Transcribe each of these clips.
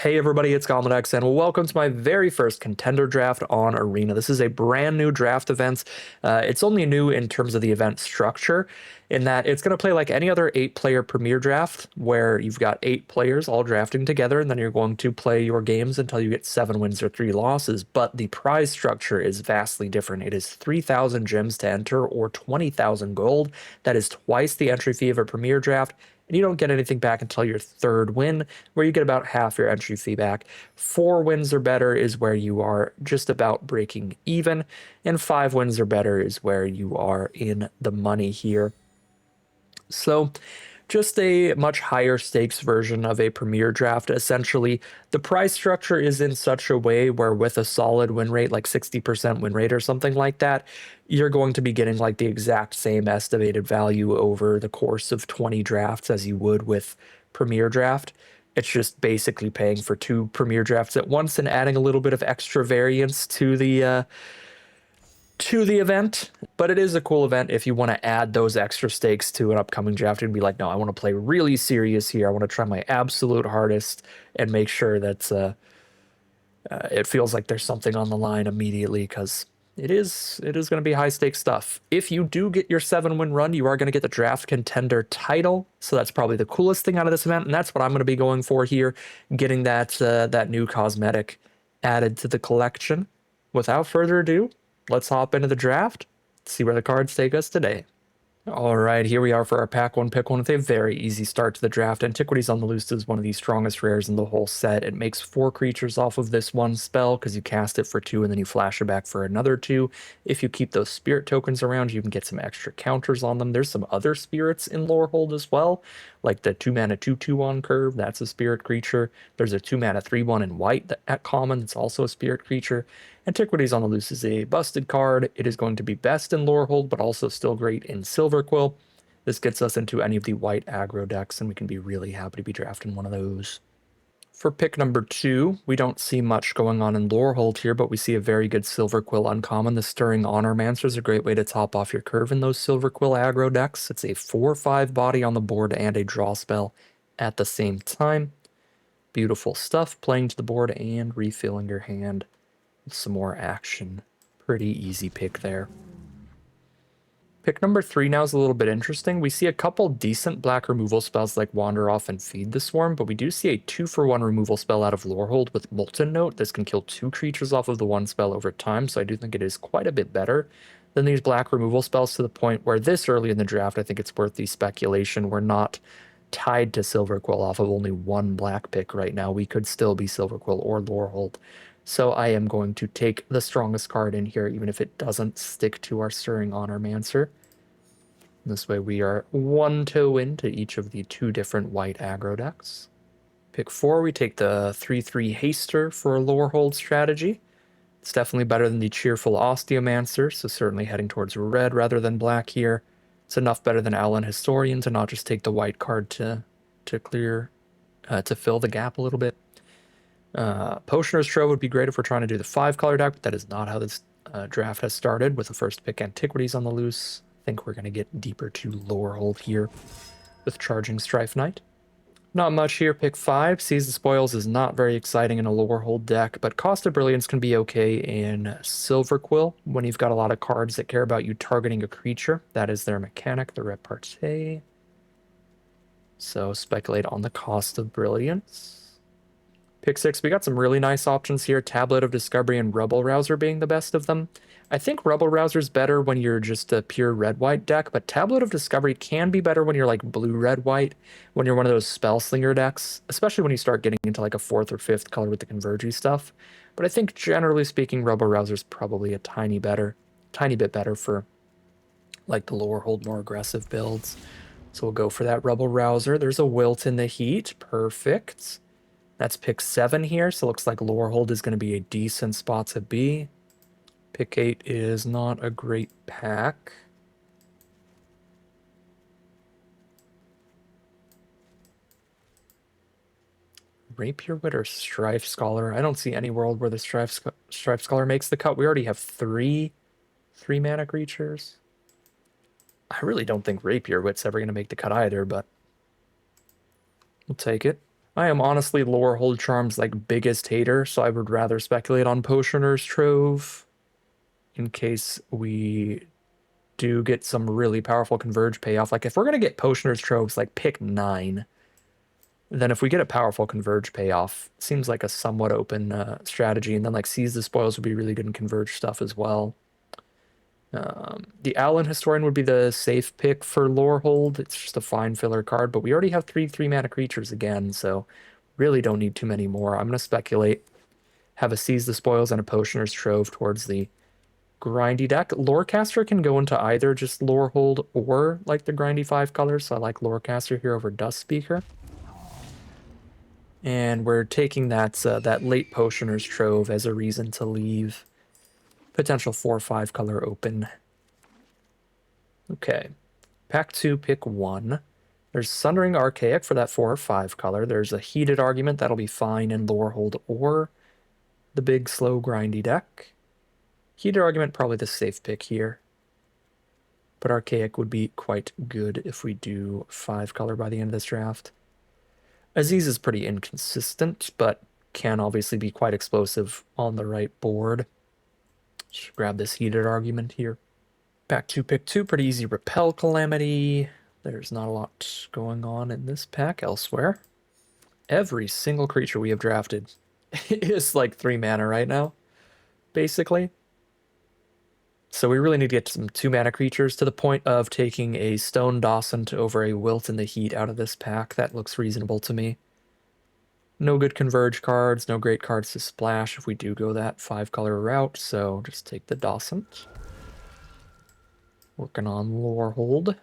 Hey everybody, it's Gomedex, and welcome to my very first Contender draft on Arena. This is a brand new draft event. It's only new in terms of the event structure, in that it's going to play like any other 8-player Premier draft, where you've got 8 players all drafting together, and then you're going to play your games until you get 7 wins or 3 losses. But the prize structure is vastly different. It is 3,000 gems to enter, or 20,000 gold. That is twice the entry fee of a Premier draft, and you don't get anything back until your 3rd win, where you get about half your entry fee back. 4 wins or better is where you are just about breaking even, and 5 wins or better is where you are in the money here. So just a much higher stakes version of a Premier draft. Essentially, the prize structure is in such a way where with a solid win rate, like 60% win rate or something like that, you're going to be getting like the exact same estimated value over the course of 20 drafts as you would with Premier draft. It's just basically paying for 2 Premier drafts at once and adding a little bit of extra variance to the event. But it is a cool event if you want to add those extra stakes to an upcoming draft and be like, no, I want to play really serious here. I want to try my absolute hardest and make sure that it feels like there's something on the line immediately, because it is going to be high stakes stuff. If you do get your 7-win run, you are going to get the draft contender title. So that's probably the coolest thing out of this event, and that's what I'm going to be going for here, getting that new cosmetic added to the collection. Without further ado, let's hop into the draft, see where the cards take us today. All right, here we are for our pack one, pick one with a very easy start to the draft. Antiquities on the Loose is one of the strongest rares in the whole set. It makes 4 creatures off of this one spell because you cast it for 2 and then you flash it back for another 2. If you keep those spirit tokens around, you can get some extra counters on them. There's some other spirits in Lorehold as well, like the 2-mana 2/2 on Curve. That's a spirit creature. There's a 2-mana 3/1 in white at common. It's also a spirit creature. Antiquities on the Loose is a busted card. It is going to be best in Lorehold, but also still great in Silverquill. This gets us into any of the white aggro decks, and we can be really happy to be drafting one of those. For pick number 2, we don't see much going on in Lorehold here, but we see a very good Silverquill uncommon. The Stirring Honormancer is a great way to top off your curve in those Silverquill aggro decks. It's a 4/5 body on the board and a draw spell at the same time. Beautiful stuff, playing to the board and refilling your hand with some more action. Pretty easy pick there. Pick number 3 now is a little bit interesting. We see a couple decent black removal spells like Wander Off and Feed the Swarm, but we do see a 2-for-1 removal spell out of Lorehold with Molten Note. This can kill 2 creatures off of the one spell over time, so I do think it is quite a bit better than these black removal spells, to the point where this early in the draft, I think it's worth the speculation. We're not tied to Silverquill off of only one black pick right now. We could still be Silverquill or Lorehold. So I am going to take the strongest card in here, even if it doesn't stick to our Stirring Honormancer. This way we are 1 toe into each of the 2 different white aggro decks. Pick 4, we take the 3/3 Haster for a Lorehold strategy. It's definitely better than the Cheerful Osteomancer, so certainly heading towards red rather than black here. It's enough better than Allen Historian to not just take the white card to fill the gap a little bit. Potioner's Trove would be great if we're trying to do the 5-color deck, but that is not how this draft has started, with the first pick Antiquities on the Loose. I think we're going to get deeper to Lorehold here with Charging Strife Knight. Not much here. Pick 5, Seize the Spoils is not very exciting in a Lorehold deck, but Cost of Brilliance can be okay in Silverquill when you've got a lot of cards that care about you targeting a creature. That is their mechanic, the repartee. So speculate on the Cost of Brilliance. Pick 6, we got some really nice options here. Tablet of Discovery and Rubble Rouser being the best of them. I think Rubble Rouser is better when you're just a pure red-white deck, but Tablet of Discovery can be better when you're like blue-red-white, when you're one of those Spellslinger decks, especially when you start getting into like a 4th or 5th color with the Convergy stuff. But I think generally speaking, Rubble Rouser is probably a tiny bit better for like the Lorehold more aggressive builds. So we'll go for that Rubble Rouser. There's a Wilt in the Heat. Perfect. That's pick 7 here, so it looks like Lorehold is going to be a decent spot to be. Pick 8 is not a great pack. Rapier Wit or Strife Scholar? I don't see any world where the Strife Scholar makes the cut. We already have 3 3-mana creatures. I really don't think Rapier Wit's ever going to make the cut either, but we'll take it. I am honestly Lore Hold Charm's like biggest hater, so I would rather speculate on Potioner's Trove in case we do get some really powerful Converge payoff. Like if we're gonna get Potioner's Troves, like pick 9. Then if we get a powerful Converge payoff, seems like a somewhat open strategy. And then like Seize the Spoils would be really good in Converge stuff as well. The Owlin Historian would be the safe pick for Lore Hold. It's just a fine filler card, but we already have 3 mana creatures again, so really don't need too many more. I'm going to speculate, have a Seize the Spoils and a Potioner's Trove towards the grindy deck. Lorecaster can go into either just Lore Hold or like the grindy 5 colors, so I like Lorecaster here over Dust Speaker. And we're taking that late Potioner's Trove as a reason to leave potential 4/5 color open. Okay. Pack 2, pick 1. There's Sundering Archaic for that 4 or 5 color. There's a Heated Argument that'll be fine in Lore Hold or the big slow grindy deck. Heated Argument probably the safe pick here. But Archaic would be quite good if we do 5 color by the end of this draft. Aziz is pretty inconsistent, but can obviously be quite explosive on the right board. Just grab this Heated Argument here. Pack 2, pick 2, pretty easy Repel Calamity. There's not a lot going on in this pack elsewhere. Every single creature we have drafted is like 3 mana right now, basically. So we really need to get some 2 mana creatures to the point of taking a Stone Dawson over a Wilt in the Heat out of this pack. That looks reasonable to me. No good Converge cards, no great cards to splash if we do go that 5 color route, so just take the Dawson. Working on Lore Hold.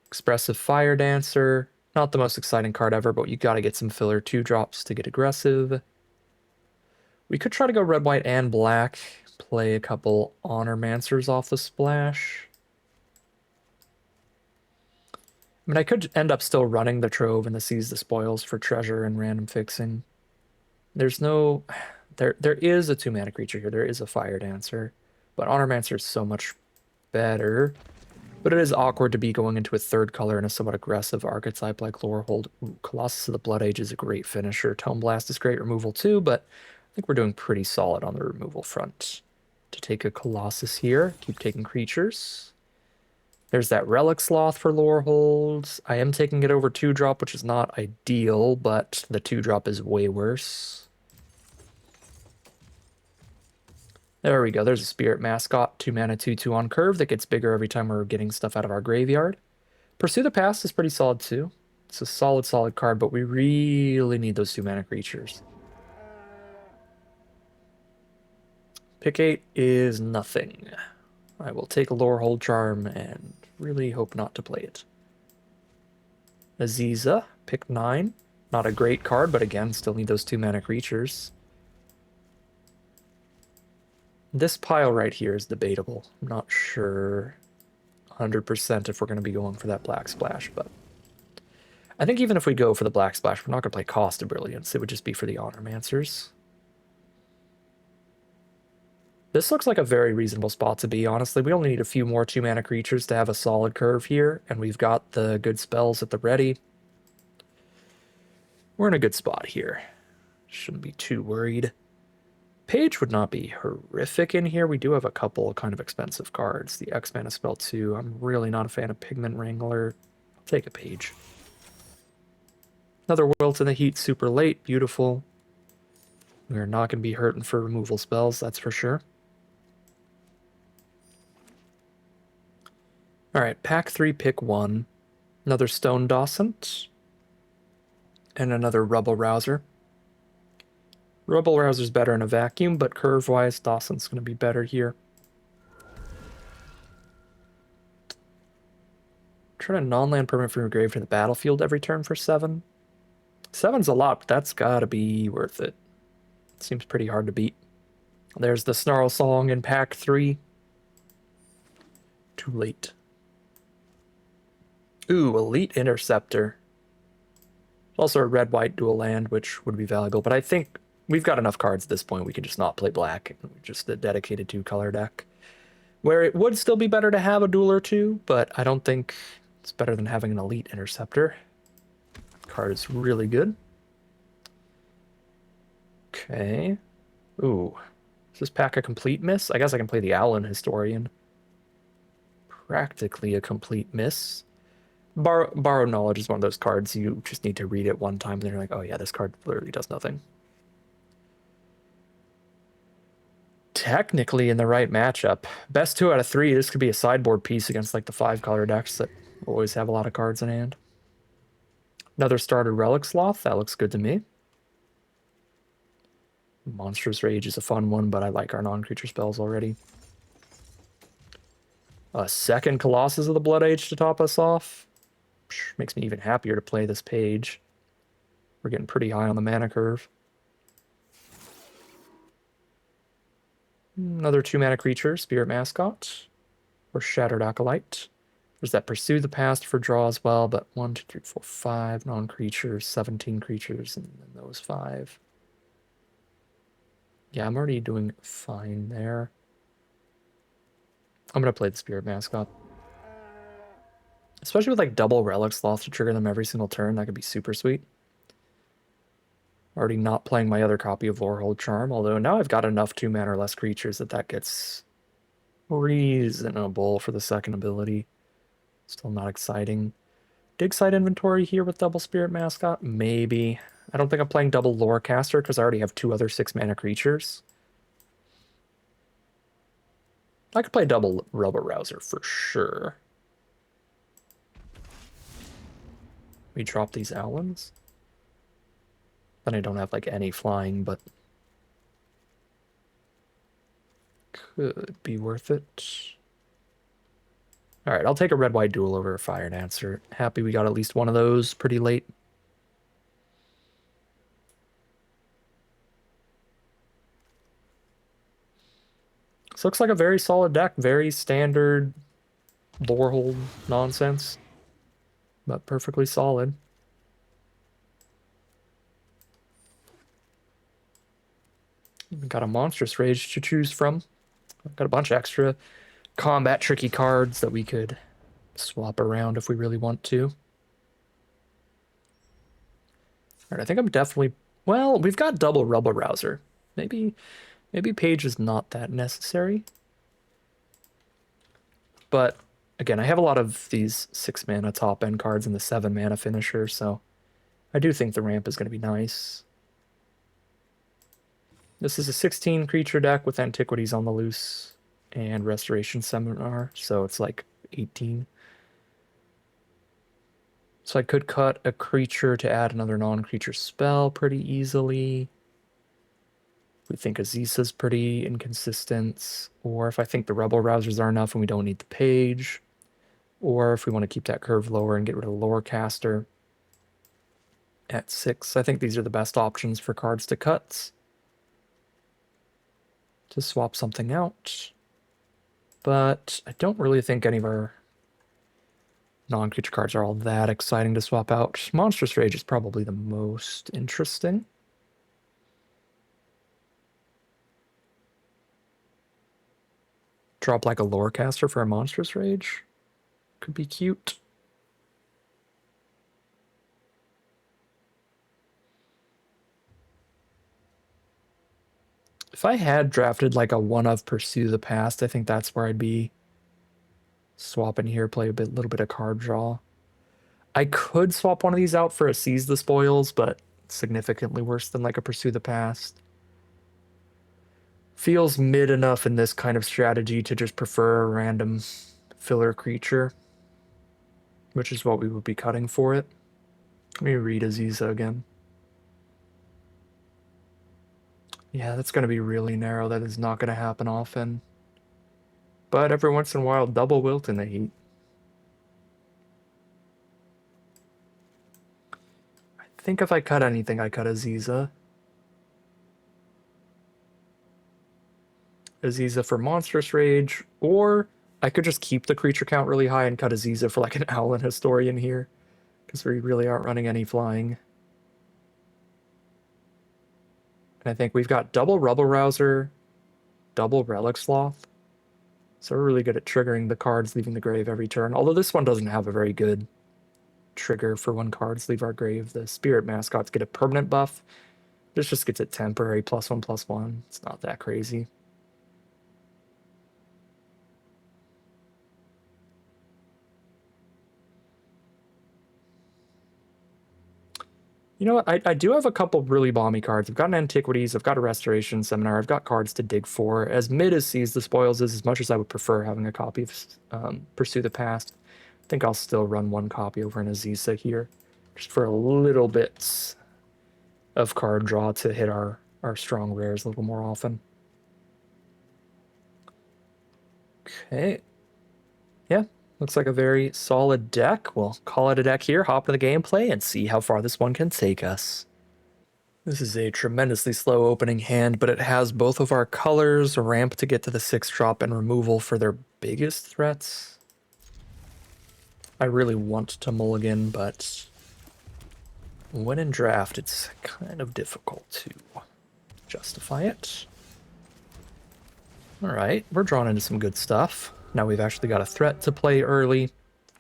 Expressive Fire Dancer. Not the most exciting card ever, but you gotta get some filler 2-drops to get aggressive. We could try to go red, white, and black. Play a couple Honor Mancers off the splash. I mean, I could end up still running the Trove and the Seize the Spoils for treasure and random fixing. There's no... There is a 2 mana creature here. There is a Fire Dancer. But Honor Mancer is so much better. But it is awkward to be going into a 3rd color in a somewhat aggressive archetype like Lore Hold. Ooh, Colossus of the Blood Age is a great finisher. Tome Blast is great removal too, but I think we're doing pretty solid on the removal front. To take a Colossus here, keep taking creatures. There's that Relic Sloth for Lore Hold. I am taking it over 2-drop, which is not ideal, but the 2-drop is way worse. There we go. There's a Spirit Mascot, 2 mana, 2/2 on curve that gets bigger every time we're getting stuff out of our graveyard. Pursue the Past is pretty solid too. It's a solid card, but we really need those 2 mana creatures. Pick 8 is nothing. I will take a Lore Hold Charm and really hope not to play it. Aziza, pick 9. Not a great card, but again, still need those 2 mana creatures. This pile right here is debatable. I'm not sure 100% if we're going to be going for that Black Splash, but I think even if we go for the Black Splash, we're not going to play Cost of Brilliance. It would just be for the Honor Mancers. This looks like a very reasonable spot to be, honestly. We only need a few more 2 mana creatures to have a solid curve here, and we've got the good spells at the ready. We're in a good spot here. Shouldn't be too worried. Page would not be horrific in here. We do have a couple kind of expensive cards. The X-Mana Spell 2. I'm really not a fan of Pigment Wrangler. I'll take a Page. Another Wilt in the Heat, super late. Beautiful. We're not going to be hurting for removal spells, that's for sure. Alright, pack 3, pick 1. Another Stone Dawson. And another Rubble Rouser. Rubble Rouser's better in a vacuum, but curve-wise, Dawson's going to be better here. Turn a non-land permanent from your grave to the battlefield every turn for 7. 7's a lot, but that's gotta be worth it. Seems pretty hard to beat. There's the Snarl Song in pack 3. Too late. Ooh, Elite Interceptor. Also a red-white dual land, which would be valuable, but I think we've got enough cards at this point. We can just not play black. Just a dedicated 2-color deck. Where it would still be better to have a duel or 2, but I don't think it's better than having an Elite Interceptor. card is really good. Okay. Ooh. Is this pack a complete miss? I guess I can play the Owlin Historian. Practically a complete miss. Borrowed Knowledge is one of those cards you just need to read it one time, and then you're like, oh yeah, this card literally does nothing. Technically in the right matchup. Best 2 out of 3. This could be a sideboard piece against like the 5-color decks that always have a lot of cards in hand. Another starter Relic Sloth. That looks good to me. Monstrous Rage is a fun one, but I like our non-creature spells already. A second Colossus of the Blood Age to top us off. Makes me even happier to play this page. We're getting pretty high on the mana curve. Another 2-mana creature, Spirit Mascot, or Shattered Acolyte. There's that Pursue the Past for draw as well, but 1, 2, 3, 4, 5 non-creatures, 17 creatures, and then those 5. Yeah, I'm already doing fine there. I'm going to play the Spirit Mascot. Especially with like double Relic Sloth to trigger them every single turn, that could be super sweet. Already not playing my other copy of Lorehold Charm, although now I've got enough 2-mana or less creatures that gets reasonable for the second ability. Still not exciting. Dig Site Inventory here with double Spirit Mascot? Maybe. I don't think I'm playing double Lorecaster because I already have 2 other 6-mana creatures. I could play double Rubber Rouser for sure. We drop these Owlins. Then I don't have like any flying, but could be worth it. All right, I'll take a red-white duel over a Fire Dancer. Happy we got at least one of those pretty late. This looks like a very solid deck, very standard Lorehold nonsense, but perfectly solid. We've got a Monstrous Rage to choose from. I've got a bunch of extra combat tricky cards that we could swap around if we really want to. All right, I think I'm definitely... Well, we've got double Rubble Rouser. Maybe Page is not that necessary. But, again, I have a lot of these 6-mana top-end cards and the 7-mana finisher, so I do think the ramp is going to be nice. This is a 16-creature deck with Antiquities on the Loose and Restoration Seminar, so it's like 18. So I could cut a creature to add another non-creature spell pretty easily. We think Aziza's pretty inconsistent, or if I think the Rebel Rousers are enough and we don't need the Page, or if we want to keep that curve lower and get rid of the Lorecaster at 6. I think these are the best options for cards to cut. To swap something out. But I don't really think any of our non-creature cards are all that exciting to swap out. Monstrous Rage is probably the most interesting. Drop like a Lorecaster for a Monstrous Rage. Could be cute. If I had drafted like a one of Pursue the Past, I think that's where I'd be swapping here, play a little bit of card draw. I could swap one of these out for a Seize the Spoils, but significantly worse than like a Pursue the Past. Feels mid enough in this kind of strategy to just prefer a random filler creature, which is what we would be cutting for it. Let me read Aziza again. Yeah, that's going to be really narrow. That is not going to happen often. But every once in a while, double Wilt in the Heat. I think if I cut anything, I cut Aziza. Aziza for Monstrous Rage, or I could just keep the creature count really high and cut Aziza for like an Owlin Historian here, because we really aren't running any flying. And I think we've got double Rubble Rouser, double Relic Sloth. So we're really good at triggering the cards leaving the grave every turn. Although this one doesn't have a very good trigger for when cards leave our grave. The spirit mascots get a permanent buff. This just gets a temporary +1/+1. It's not that crazy. You know what? I do have a couple really balmy cards. I've got an Antiquities, I've got a Restoration Seminar, I've got cards to dig for. As mid as Seize the Spoils is, as much as I would prefer having a copy of Pursue the Past, I think I'll still run one copy over in Aziza here, just for a little bit of card draw to hit our strong rares a little more often. Okay. Yeah, looks like a very solid deck. We'll call it a deck here, hop into the gameplay, and see how far this one can take us. This is a tremendously slow opening hand, but it has both of our colors, ramp to get to the 6-drop, and removal for their biggest threats. I really want to mulligan, but when in draft, it's kind of difficult to justify it. Alright, we're drawn into some good stuff. Now we've actually got a threat to play early.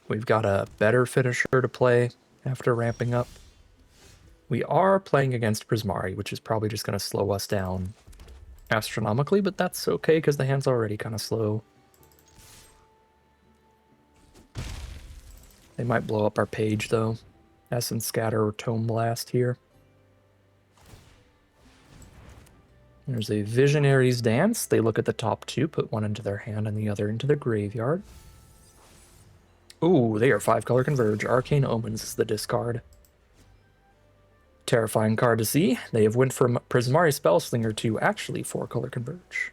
We've got a better finisher to play after ramping up. We are playing against Prismari, which is probably just going to slow us down astronomically, but that's okay because the hand's already kind of slow. They might blow up our page, though. Essence Scatter or Tome Blast here. There's a Visionary's Dance. They look at the top two, put one into their hand and the other into their graveyard. Ooh, they are 5-color Converge. Arcane Omens is the discard. Terrifying card to see. They have went from Prismari Spellslinger to actually 4-color Converge.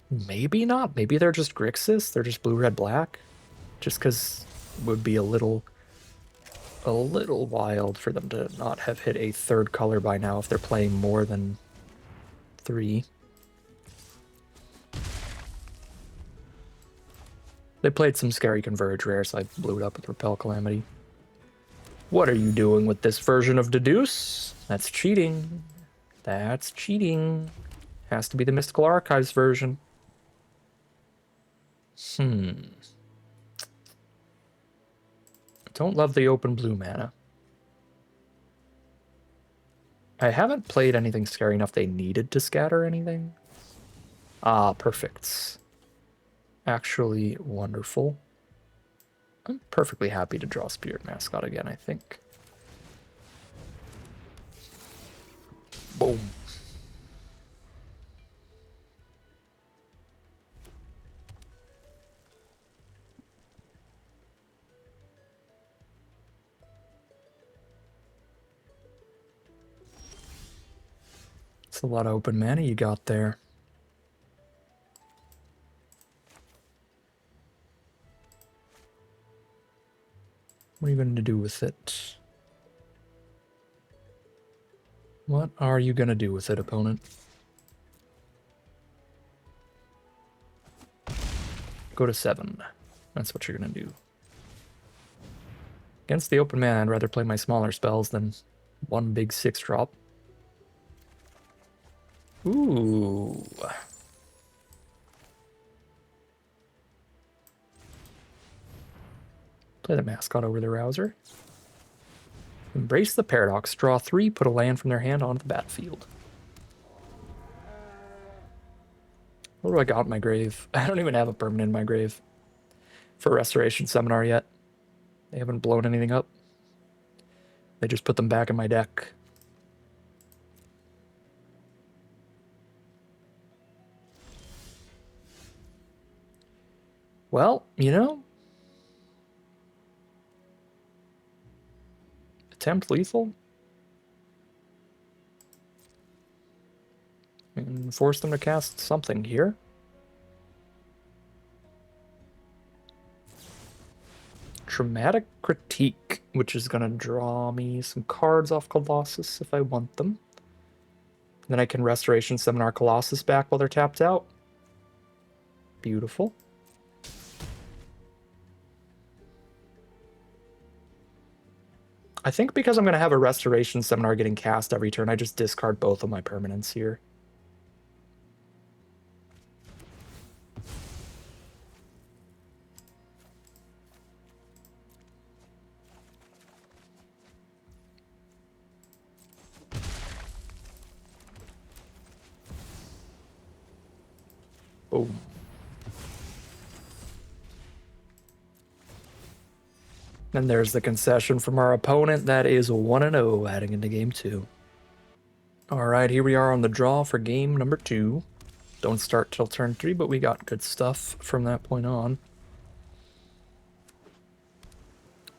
Maybe not. Maybe they're just Grixis. They're just blue, red, black. Just because it would be a little wild for them to not have hit a 3rd color by now if they're playing more than 3. They played some scary Converge rares, so I blew it up with Repel Calamity. What are you doing with this version of Deduce? That's cheating. That's cheating. Has to be the Mystical Archives version. Don't love the open blue mana. I haven't played anything scary enough they needed to scatter anything. Ah, perfect. Actually wonderful. I'm perfectly happy to draw Spirit Mascot again, I think. Boom. It's a lot of open mana you got there. What are you going to do with it? What are you going to do with it, opponent? Go to 7. That's what you're going to do. Against the open mana, I'd rather play my smaller spells than one big 6-drop. Ooh. Play the Mascot over the Rouser. Embrace the Paradox. Draw 3, put a land from their hand onto the battlefield. What do I got in my grave? I don't even have a permanent in my grave for Restoration Seminar yet. They haven't blown anything up. They just put them back in my deck. Well, you know, attempt lethal and force them to cast something here. Traumatic Critique, which is going to draw me some cards off Colossus if I want them. Then I can Restoration Seminar Colossus back while they're tapped out. Beautiful. I think because I'm going to have a Restoration Seminar getting cast every turn, I just discard both of my permanents here. Boom. And there's the concession from our opponent. That is 1-0 heading into game 2. All right, here we are on the draw for game number 2. Don't start till turn 3, but we got good stuff from that point on.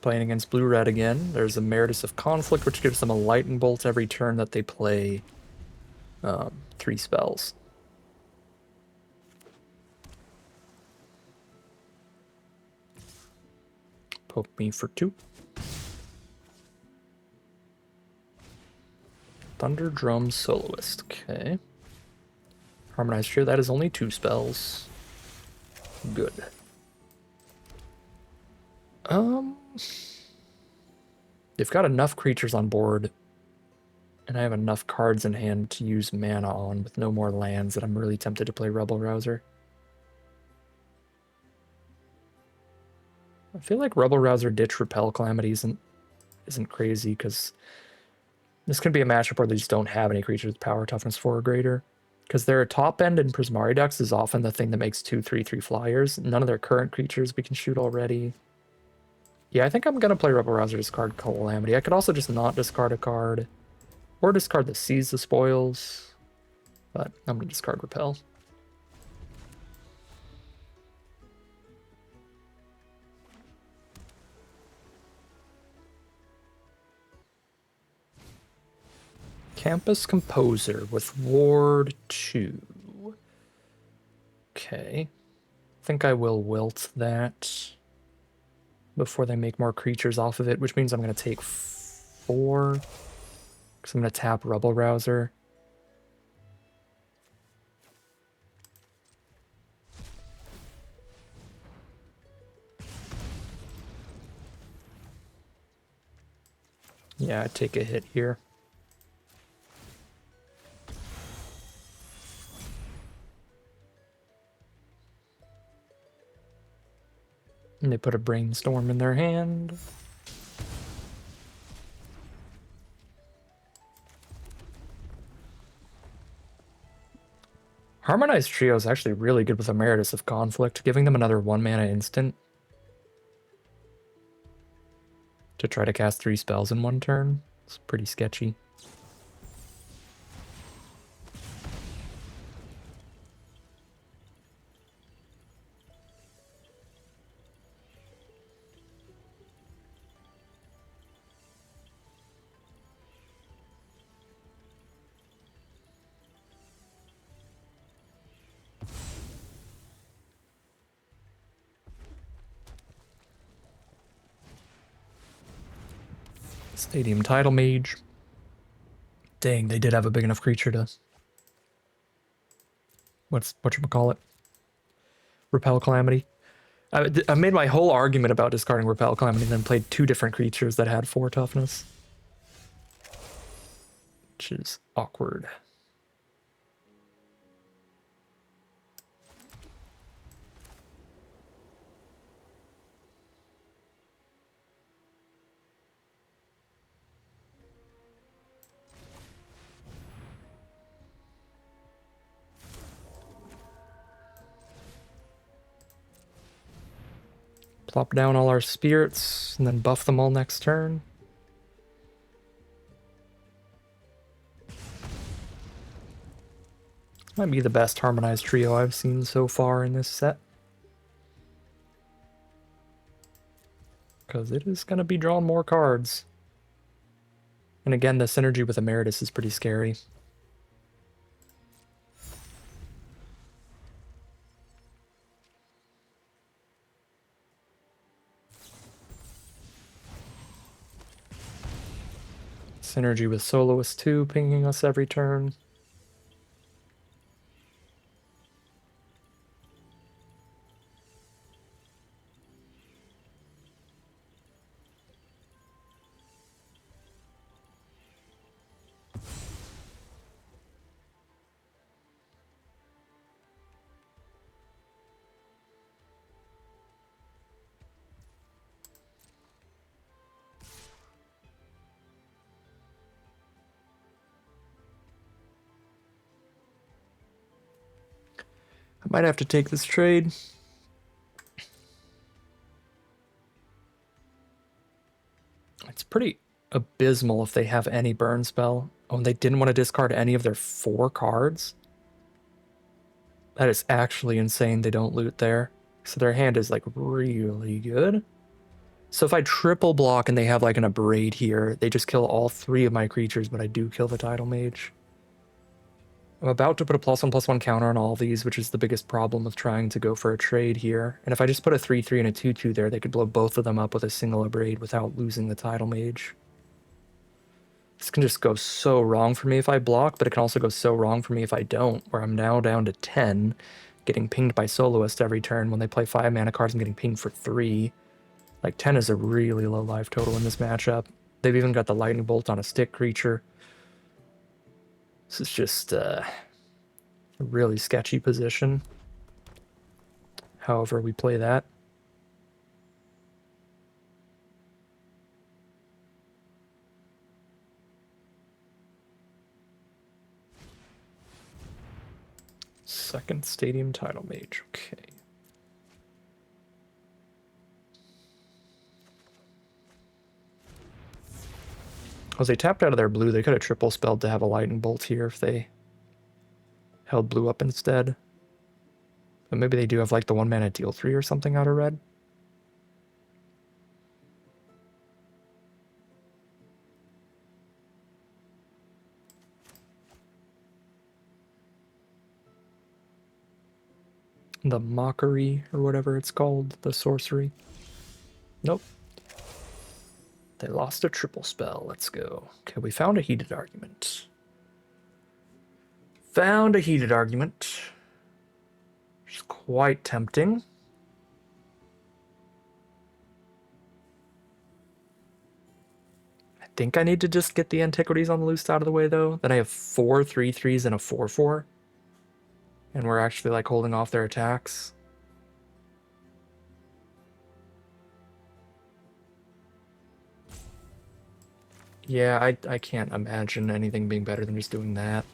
Playing against blue-red again. There's a Meritus of Conflict, which gives them a Lightning Bolt every turn that they play 3 spells. Poke me for 2. Thunder Drum Soloist. Okay. Harmonized Trio, that is only 2 spells. Good. They've got enough creatures on board, and I have enough cards in hand to use mana on with no more lands that I'm really tempted to play Rebel Rouser. I feel like Rebel Rouser Ditch Repel Calamity isn't crazy, because this can be a matchup where they just don't have any creatures with power toughness 4 or greater. Because their top end in Prismari decks is often the thing that makes 2/3/3 flyers. None of their current creatures we can shoot already. Yeah, I think I'm going to play Rebel Rouser, discard Calamity. I could also just not discard a card. Or discard the Seize the Spoils. But I'm going to discard Repel. Campus Composer with Ward 2. Okay. I think I will wilt that before they make more creatures off of it, which means I'm going to take 4. Because I'm going to tap Rebel Rouser. Yeah, I take a hit here. And they put a Brainstorm in their hand. Harmonized Trio is actually really good with Emeritus of Conflict, giving them another 1-mana instant to try to cast 3 spells in 1 turn. It's pretty sketchy. Stadium Tidal Mage. Dang, they did have a big enough creature to... whatchamacallit? Repel Calamity. I made my whole argument about discarding Repel Calamity and then played 2 different creatures that had 4 toughness. Which is awkward. Plop down all our spirits, and then buff them all next turn. Might be the best Harmonized Trio I've seen so far in this set. Because it is going to be drawing more cards. And again, the synergy with Emeritus is pretty scary. Synergy with Soloist 2, pinging us every turn. I might have to take this trade. It's pretty abysmal if they have any burn spell. Oh, and they didn't want to discard any of their 4 cards? That is actually insane they don't loot there. So their hand is like really good. So if I triple block and they have like an Abrade here, they just kill all 3 of my creatures, but I do kill the Tidal Mage. I'm about to put a +1/+1 counter on all these, which is the biggest problem with trying to go for a trade here. And if I just put a 3/3 and a 2/2 there, they could blow both of them up with a single Abrade without losing the Tidal Mage. This can just go so wrong for me if I block, but it can also go so wrong for me if I don't, where I'm now down to 10, getting pinged by Soloist every turn. When they play 5 mana cards, I'm getting pinged for 3. Like, 10 is a really low life total in this matchup. They've even got the Lightning Bolt on a stick creature. This is just a really sketchy position. However we play that. Second Stadium Tidal Mage, okay. As they tapped out of their blue, they could have triple spelled to have a Lightning Bolt here if they held blue up instead. But maybe they do have like the 1 mana deal 3 or something out of red. The Mockery, or whatever it's called, the sorcery. Nope. They lost a triple spell. Let's go. Okay, we found a heated argument. Found a heated argument. Which is quite tempting. I think I need to just get the Antiquities on the loose out of the way, though. Then I have 4 3/3s and a 4/4. And we're actually, like, holding off their attacks. Yeah, I can't imagine anything being better than just doing that.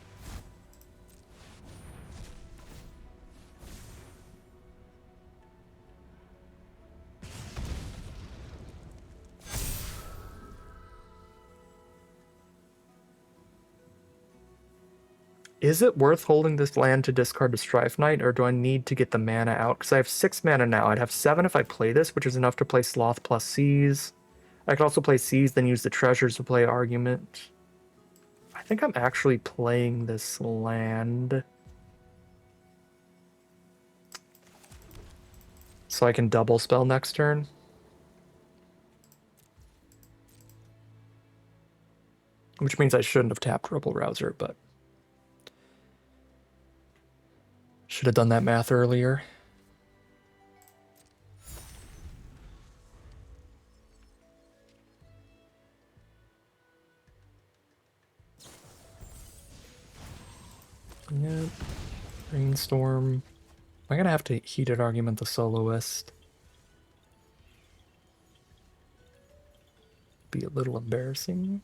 Is it worth holding this land to discard the Strife Knight, or do I need to get the mana out? Because I have 6 mana now. I'd have 7 if I play this, which is enough to play Sloth plus Seize. I could also play Seize, then use the treasures to play Argument. I think I'm actually playing this land. So I can double spell next turn. Which means I shouldn't have tapped Rebel Rouser, but should have done that math earlier. Yep. Brainstorm. I'm gonna have to heated argument the Soloist. Be a little embarrassing.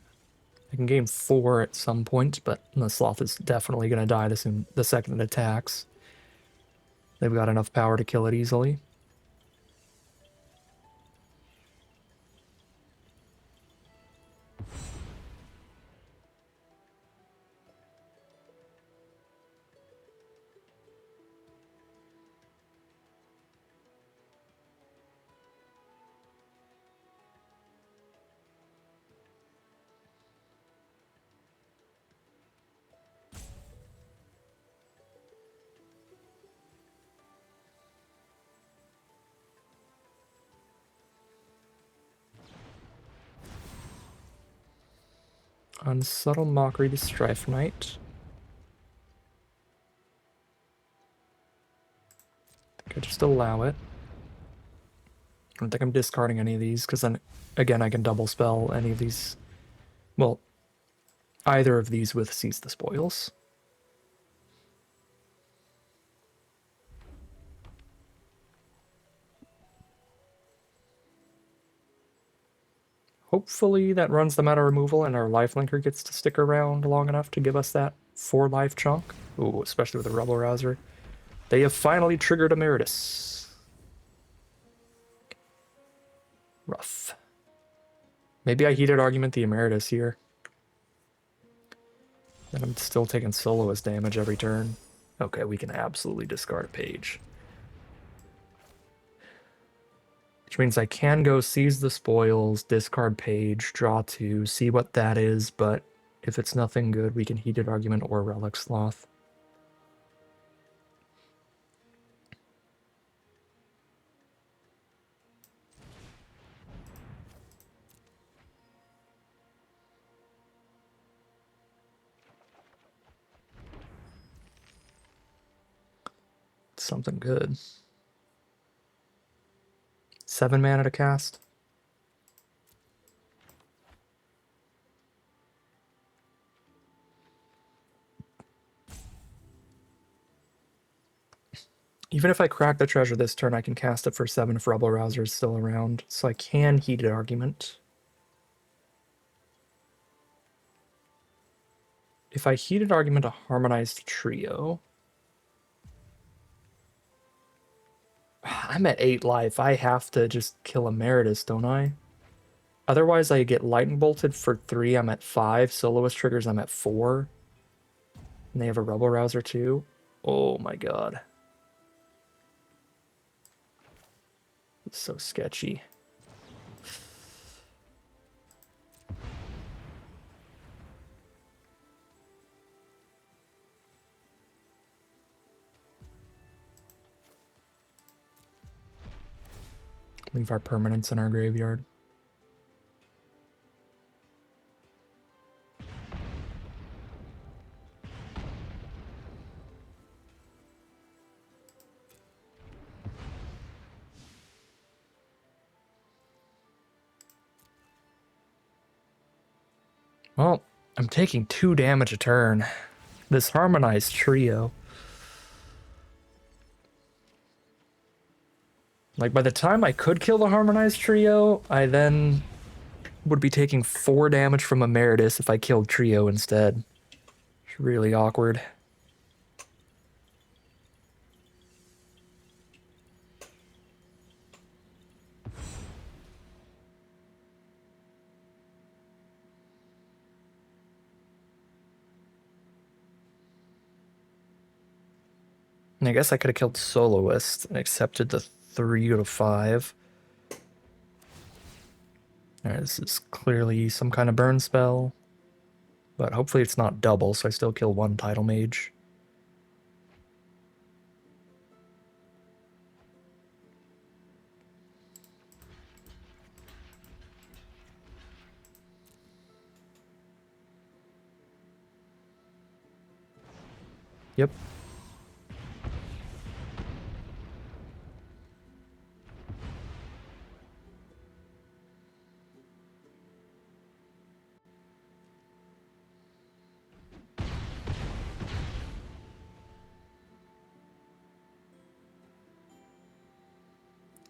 I can gain 4 at some point, but the Sloth is definitely gonna die the second it attacks. They've got enough power to kill it easily. Unsubtle Mockery the Strife Knight. I think I just allow it. I don't think I'm discarding any of these, because then, again, I can double spell any of these. Well, either of these with Seize the Spoils. Hopefully that runs them out of removal and our lifelinker gets to stick around long enough to give us that 4 life chunk. Ooh, especially with a Rebel Rouser. They have finally triggered Emeritus. Rough. Maybe I heated argument the Emeritus here. And I'm still taking soloist damage every turn. Okay, we can absolutely discard a page. Which means I can go seize the spoils, discard page, draw 2, see what that is, but if it's nothing good, we can heated argument or relic sloth. Something good. 7 mana to cast. Even if I crack the treasure this turn, I can cast it for 7 if Rebel Rouser is still around, so I can heated argument. If I heated argument a harmonized trio, I'm at 8 life. I have to just kill Emeritus, don't I? Otherwise, I get lightning bolted for 3. I'm at 5. Soloist triggers, I'm at 4. And they have a Rebel Rouser too. Oh my god. It's so sketchy. Leave our permanents in our graveyard. Well, I'm taking 2 damage a turn. This harmonized trio. Like, by the time I could kill the harmonized trio, I then would be taking 4 damage from Emeritus if I killed trio instead. It's really awkward. And I guess I could have killed Soloist and accepted the 3 to 5. Alright, this is clearly some kind of burn spell. But hopefully it's not double, so I still kill 1 Tidal Mage. Yep.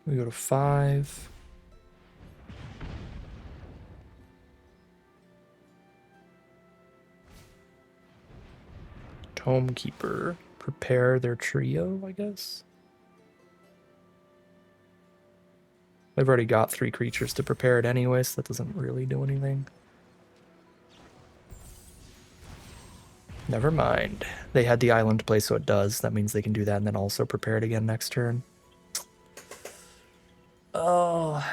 We go to 5. Tomekeeper. Prepare their trio, I guess. They've already got 3 creatures to prepare it anyway, so that doesn't really do anything. Never mind. They had the island play, so it does. That means they can do that and then also prepare it again next turn. Oh.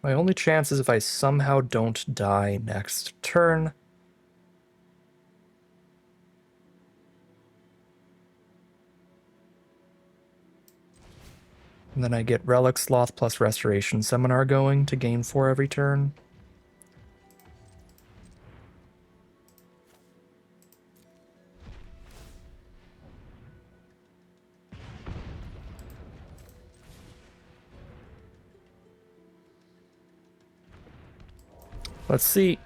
My only chance is if I somehow don't die next turn. And then I get Relic Sloth plus Restoration Seminar going to gain 4 every turn. Let's see.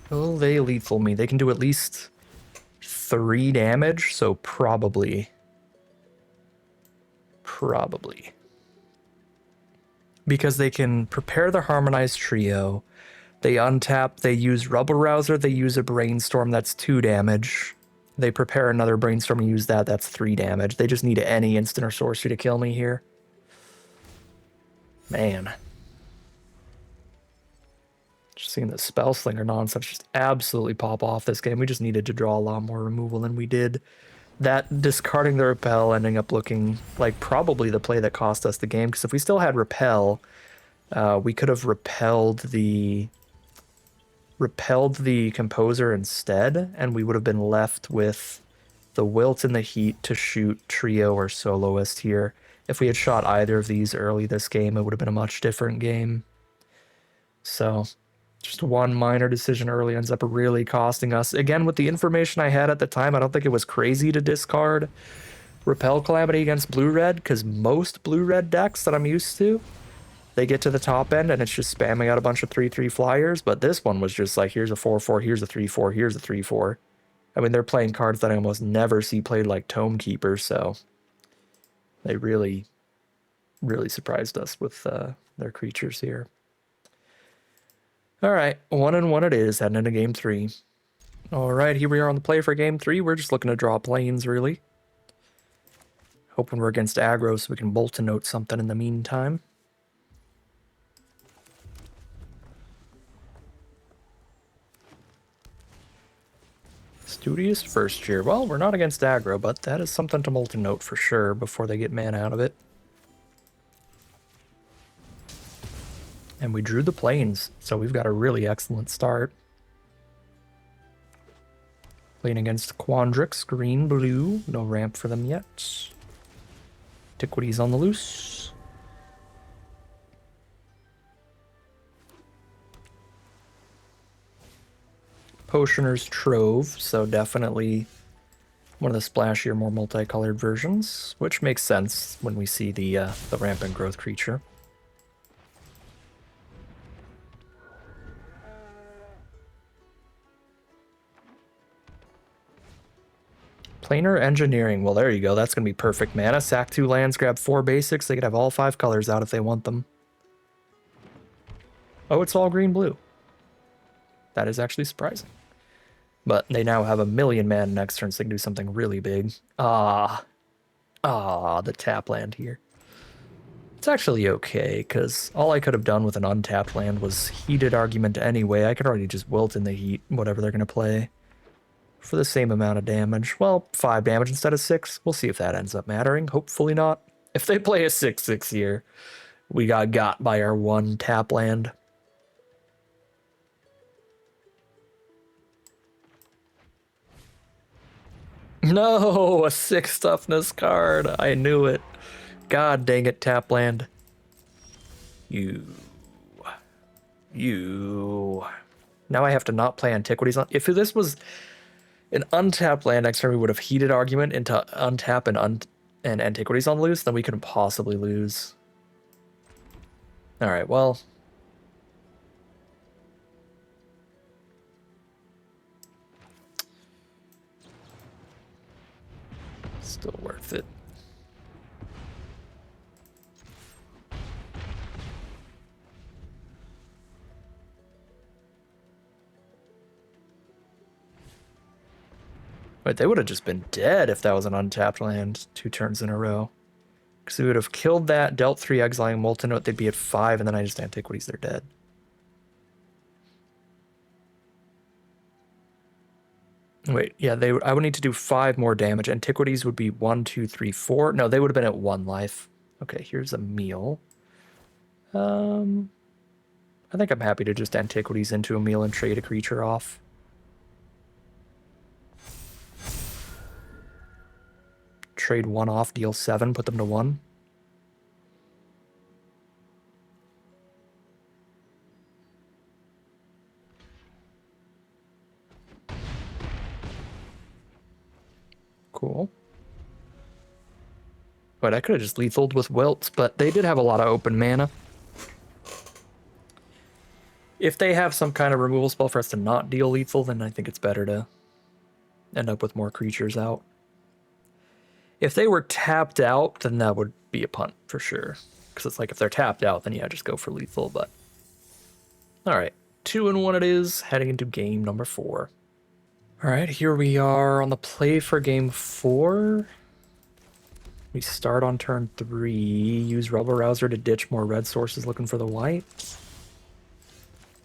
Oh they lethal me? They can do at least 3 damage, so probably. Because they can prepare the Harmonized Trio, they untap, they use Rubble Rouser, they use a Brainstorm, that's 2 damage. They prepare another Brainstorm and use that, that's 3 damage. They just need any instant or sorcery to kill me here. Man. Just seeing the Spell Slinger nonsense just absolutely pop off this game. We just needed to draw a lot more removal than we did. That discarding the Repel ending up looking like probably the play that cost us the game, because if we still had Repel, we could have repelled the Composer instead, and we would have been left with the Wilt and the Heat to shoot Trio or Soloist here. If we had shot either of these early this game, it would have been a much different game. So just one minor decision early ends up really costing us. Again, with the information I had at the time, I don't think it was crazy to discard Repel Calamity against blue-red, because most blue-red decks that I'm used to, they get to the top end and it's just spamming out a bunch of 3/3 flyers, but this one was just like, here's a 4/4, here's a 3/4, here's a 3/4. I mean, they're playing cards that I almost never see played, like Tome Keeper, so they really, really surprised us with their creatures here. All right, 1-1 it is, heading into game 3. All right, here we are on the play for game 3. We're just looking to draw planes, really. Hoping we're against aggro so we can bolt a note something in the meantime. Studious first year. Well, we're not against aggro, but that is something to Molten Note for sure before they get mana out of it. And we drew the planes, so we've got a really excellent start. Playing against Quandrix, green, blue. No ramp for them yet. Antiquities on the loose. Potioner's Trove, so definitely one of the splashier, more multicolored versions, which makes sense when we see the rampant growth creature. Planar Engineering. Well, there you go. That's going to be perfect mana. Sack 2 lands, grab 4 basics. They could have all 5 colors out if they want them. Oh, it's all green-blue. That is actually surprising. But they now have 1,000,000 mana next turn, so they can do something really big. The tap land here. It's actually okay, because all I could have done with an untapped land was Heated Argument anyway. I could already just Wilt in the Heat, whatever they're going to play, for the same amount of damage. Well, 5 damage instead of 6. We'll see if that ends up mattering. Hopefully not. If they play a 6/6 here, we got by our 1 tap land. No, a 6 toughness card. I knew it. God dang it, tap land. You. Now I have to not play Antiquities on. If this was an untapped land next turn, we would have Heated Argument into untap and Antiquities on loose, then we couldn't possibly lose. Alright, well. Still worth it. Wait, they would have just been dead if that was an untapped land 2 turns in a row. Because we would have killed that, dealt 3, exiling Molten Note, they'd be at 5, and then I just Antiquities, they're dead. Wait, yeah, I would need to do 5 more damage. Antiquities would be 1, 2, 3, 4. No, they would have been at 1 life. Okay, here's a meal. I think I'm happy to just Antiquities into a meal and trade a creature off. Trade 1 off, deal 7, put them to 1. Cool. But I could have just lethaled with Wilts, but they did have a lot of open mana. If they have some kind of removal spell for us to not deal lethal, then I think it's better to end up with more creatures out. If they were tapped out, then that would be a punt for sure. Because it's like if they're tapped out, then yeah, just go for lethal. But all right, 2-1 it is, heading into game number 4. All right, here we are on the play for game 4. We start on turn 3. Use Rebel Rouser to ditch more red sources looking for the white.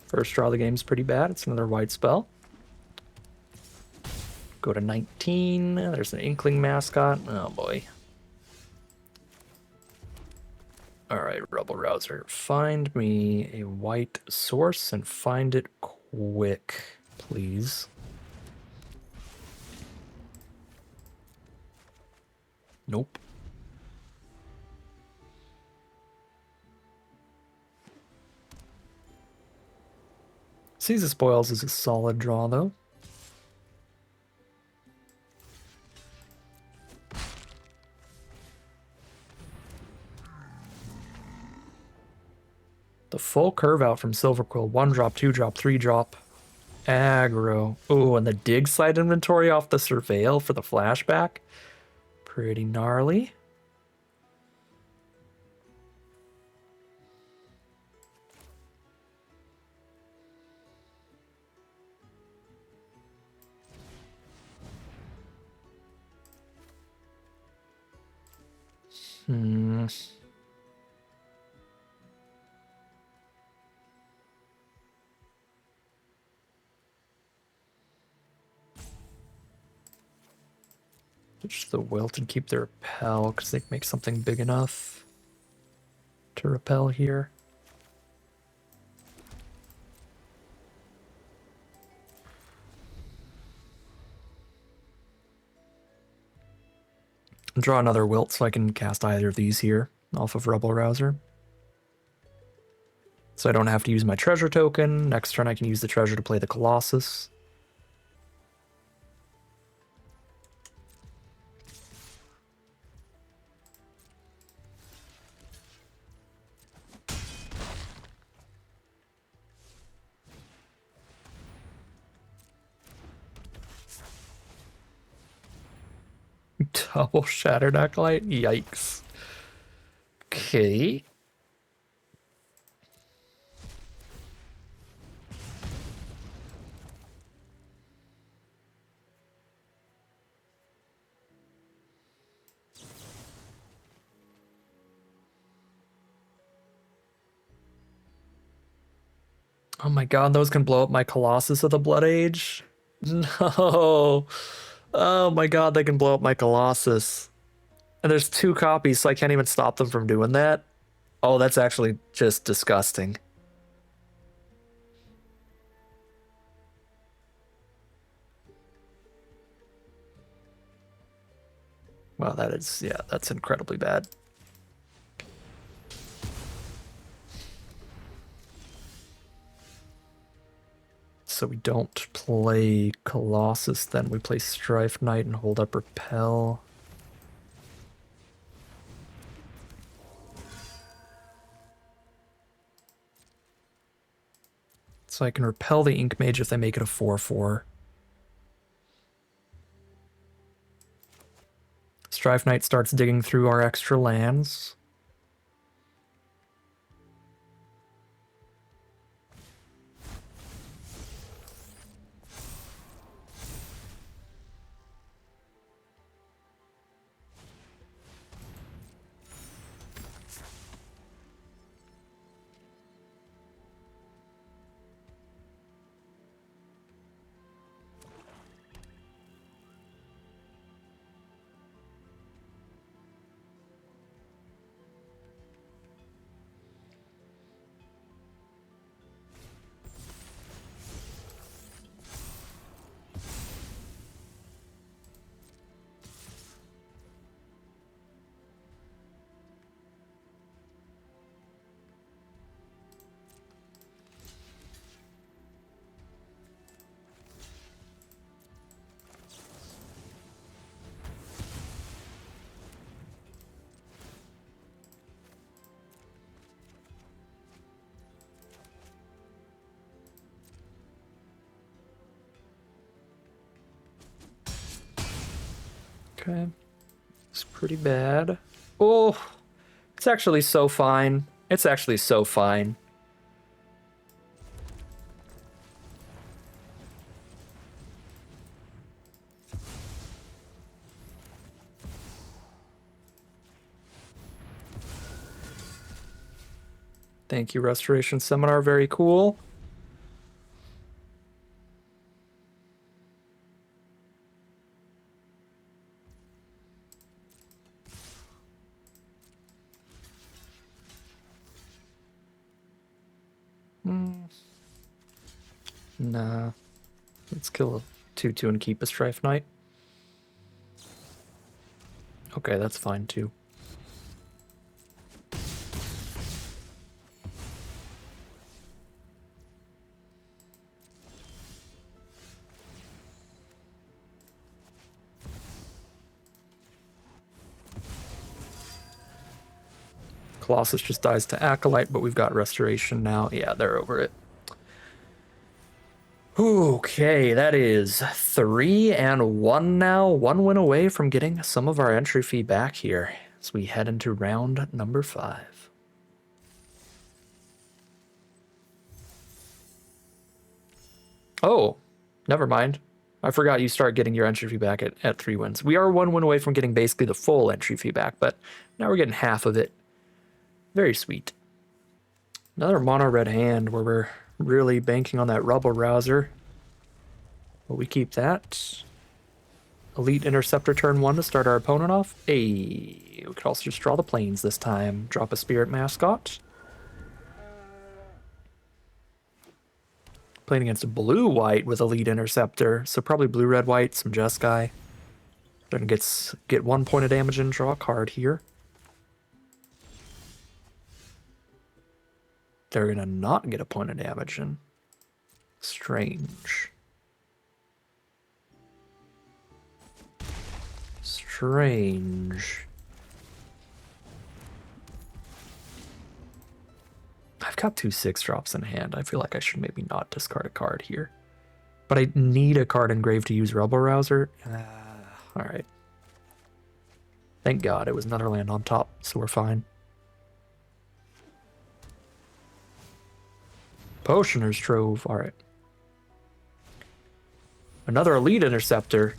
First draw of the game's pretty bad. It's another white spell. Go to 19. There's an Inkling mascot. Oh boy. Alright, Rebel Rouser. Find me a white source and find it quick, please. Nope. Seize the Spoils is a solid draw, though. The full curve out from Silver Quill. 1-drop, 2-drop, 3-drop. Aggro. Oh, and the dig side inventory off the Surveil for the flashback. Pretty gnarly. Just the Wilted keep the repel because they can make something big enough to repel here. Draw another Wilt so I can cast either of these here off of Rebel Rouser. So I don't have to use my treasure token. Next turn I can use the treasure to play the Colossus. Double Shattered Acolyte? Yikes. Okay. Oh my god, those can blow up my Colossus of the Blood Age? No. Oh my god, they can blow up my Colossus. And there's 2 copies, so I can't even stop them from doing that. Oh, that's actually just disgusting. Well, that is, yeah, that's incredibly bad. So we don't play Colossus, then we play Strife Knight and hold up Repel. So I can repel the Ink Mage if they make it a 4/4. Strife Knight starts digging through our extra lands. Okay. It's pretty bad. Oh, it's actually so fine. It's actually so fine. Thank you, Restoration Seminar. Very cool. Nah. Let's kill a 2/2 and keep a Strife Knight. Okay, that's fine too. Colossus just dies to Acolyte, but we've got Restoration now. Yeah, they're over it. Okay, that is 3-1 now. 1 win away from getting some of our entry fee back here as we head into round number 5. Oh, never mind. I forgot you start getting your entry fee back at 3 wins. We are 1 win away from getting basically the full entry fee back, but now we're getting half of it. Very sweet. Another mono red hand where we're really banking on that Rubble Rouser. But we keep that. Elite Interceptor turn 1 to start our opponent off. Hey, we could also just draw the planes this time. Drop a Spirit Mascot. Playing against a blue-white with Elite Interceptor. So probably blue-red-white, some Jeskai. Then get 1 point of damage and draw a card here. They're going to not get a point of damage in. Strange. Strange. I've got 2 6-drops in hand. I feel like I should maybe not discard a card here. But I need a card engraved to use Rebel Rouser. Alright. Thank God it was another land on top, so we're fine. Potioner's Trove. Alright. Another Elite Interceptor.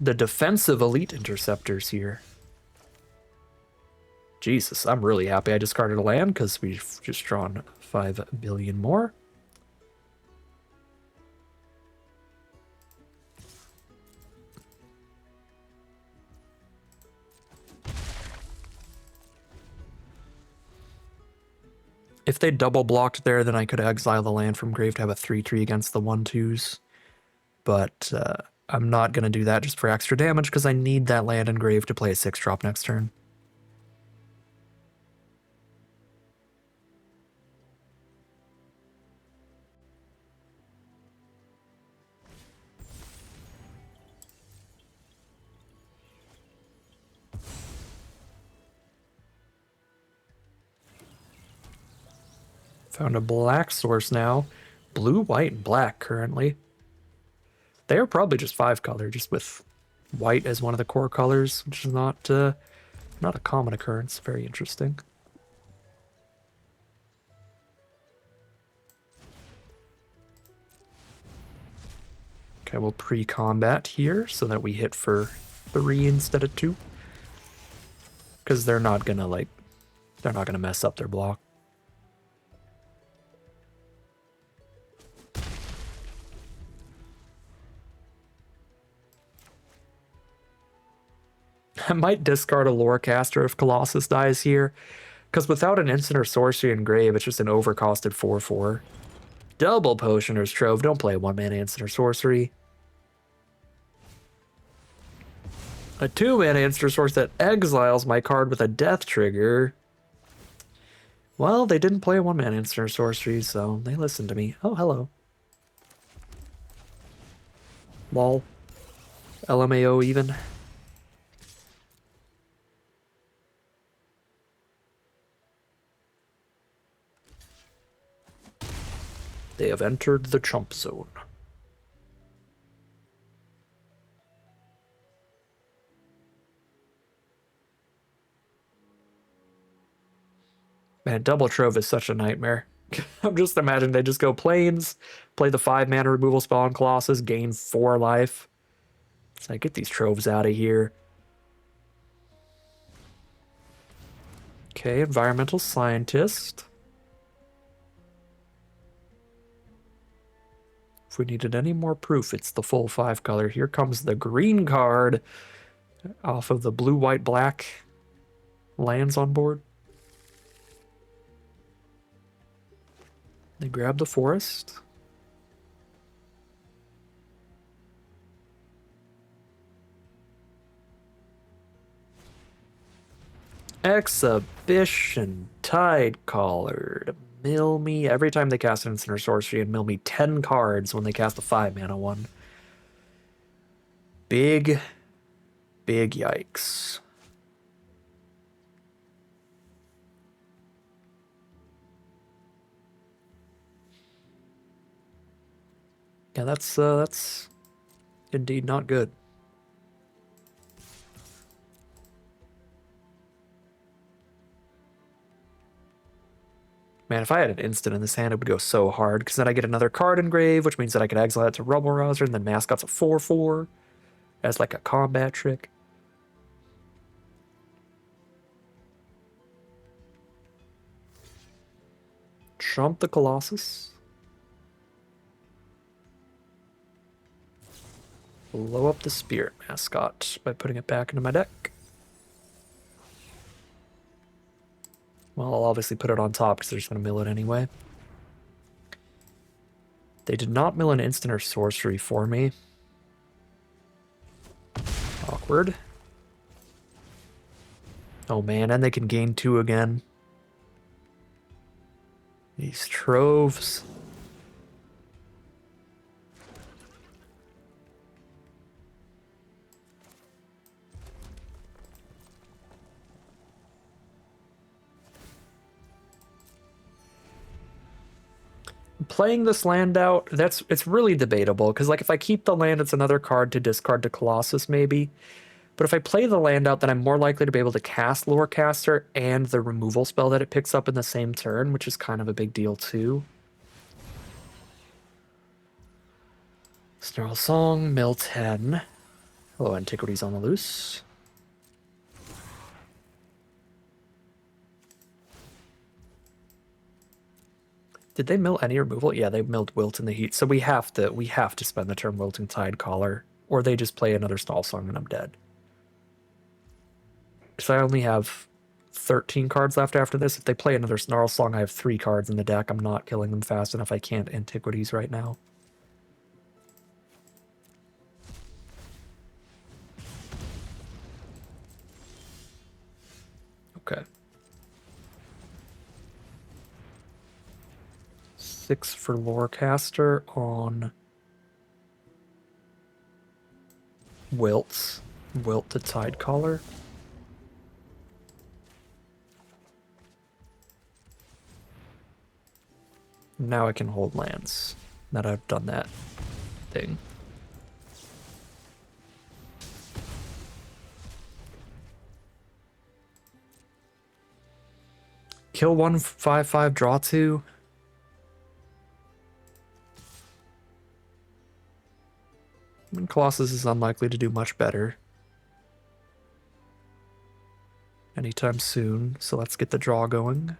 The defensive Elite Interceptors here. Jesus, I'm really happy I discarded a land because we've just drawn 5 billion more. If they double blocked there, then I could exile the land from grave to have a 3/3 against the 1/2s. But I'm not going to do that just for extra damage because I need that land engraved to play a 6-drop next turn. Found a black source now. Blue, white, and black currently. They are probably just 5-color, just with white as one of the core colors, which is not a common occurrence. Very interesting. Okay, we'll pre-combat here so that we hit for 3 instead of 2. Because they're not gonna mess up their block. I might discard a Lorecaster if Colossus dies here, because without an instant or sorcery engrave, it's just an overcosted 4/4. Double Potioner's Trove. Don't play a 1-mana instant or sorcery. A 2-mana instant or sorcery that exiles my card with a death trigger. Well, they didn't play a 1-mana instant or sorcery, so they listened to me. Oh, hello. Lol. LMAO even. They have entered the chump zone. Man, double trove is such a nightmare. I'm just imagining they just go planes, play the 5-mana removal spell on Colossus, gain 4 life. It's like, get these troves out of here. Okay, environmental scientist. If we needed any more proof, it's the full 5 color. Here comes the green card off of the blue, white, black lands on board. They grab the forest. Exhibition Tidecaller to mill me. Every time they cast an instant or sorcery, and mill me 10 cards when they cast a 5-mana one. Big yikes. Yeah, that's indeed not good. Man, if I had an instant in this hand, it would go so hard, because then I get another card engrave, which means that I could exile it to Rubble Rouser, and then Mascot's a 4/4 as like a combat trick. Trump the Colossus. Blow up the Spirit Mascot by putting it back into my deck. Well, I'll obviously put it on top because they're just going to mill it anyway. They did not mill an instant or sorcery for me. Awkward. Oh man, and they can gain 2 again. These troves. Playing this land out, it's really debatable, because like if I keep the land, it's another card to discard to Colossus maybe. But if I play the land out, then I'm more likely to be able to cast Lorecaster and the removal spell that it picks up in the same turn, which is kind of a big deal too. Snarl Song, mill 10. Hello, Antiquities on the Loose. Did they mill any removal? Yeah, they milled Wilt in the Heat. So we have to spend the turn Wilting Tidecaller, or they just play another Snarl Song and I'm dead. Because I only have 13 cards left after this. If they play another Snarl Song, I have 3 cards in the deck. I'm not killing them fast enough. I can't Antiquities right now. Okay. 6 for Lorecaster on Wilt. Wilt to Tidecaller. Now I can hold lands. Now that I've done that thing. Kill 1, 5/5, draw 2. And Colossus is unlikely to do much better anytime soon, so let's get the draw going.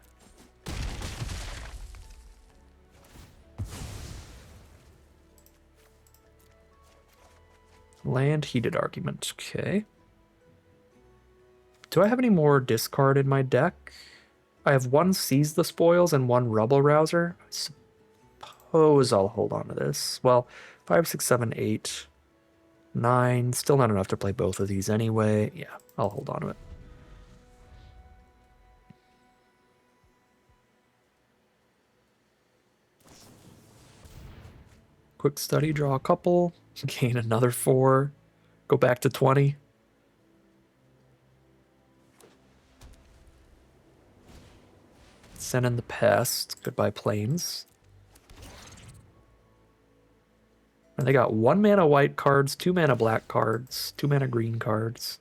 Land, Heated Argument. Okay. Do I have any more discard in my deck? I have 1 Seize the Spoils and 1 Rubble Rouser. I suppose I'll hold on to this. Well, 5, 6, 7, 8, 9. Still not enough to play both of these anyway. Yeah, I'll hold on to it. Quick study, draw a couple, gain another 4, go back to 20. Send in the Pest. Goodbye, Plains. And they got 1 mana white cards, 2 mana black cards, 2 mana green cards.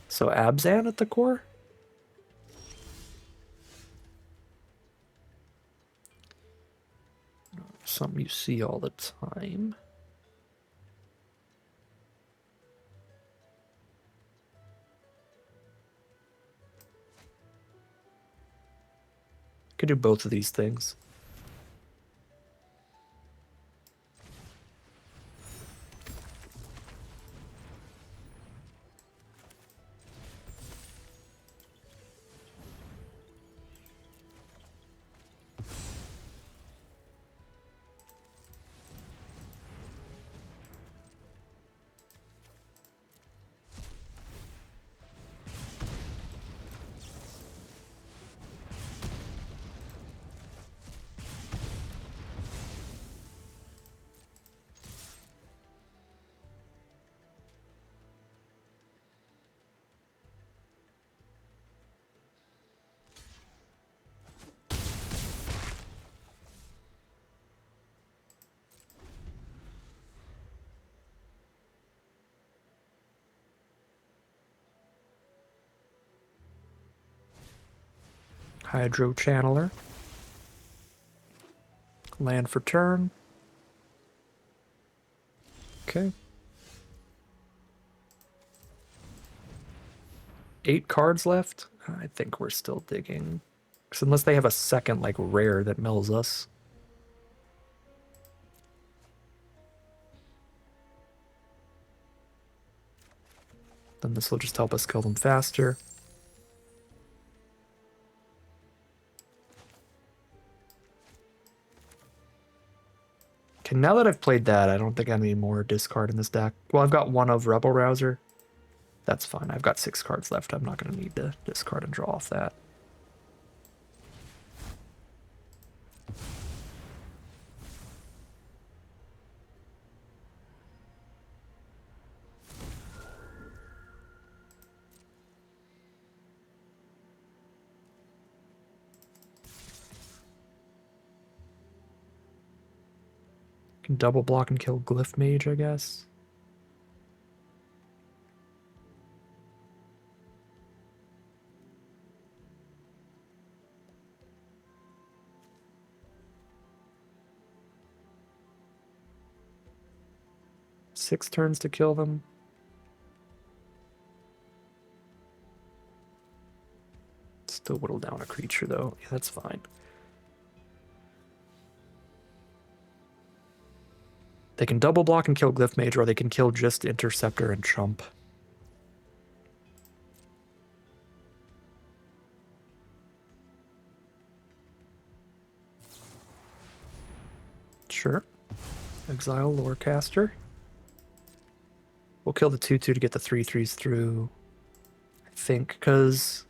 So Abzan at the core? Something you see all the time. Could do both of these things. Hydro Channeler. Land for turn. Okay. 8 cards left? I think we're still digging. Because unless they have a second, like, rare that mills us. Then this will just help us kill them faster. Okay, now that I've played that, I don't think I have any more discard in this deck. Well, I've got one of Rebel Rouser. That's fine. I've got 6 cards left. I'm not going to need to discard and draw off that. Can double block and kill Glyph Mage, I guess. Six turns to kill them. Still whittle down a creature, though. Yeah, that's fine. They can double block and kill Glyph Mage, or they can kill just Interceptor and Chump. Sure. Exile Lorecaster. We'll kill the 2/2 to get the 3/3s through, I think, because...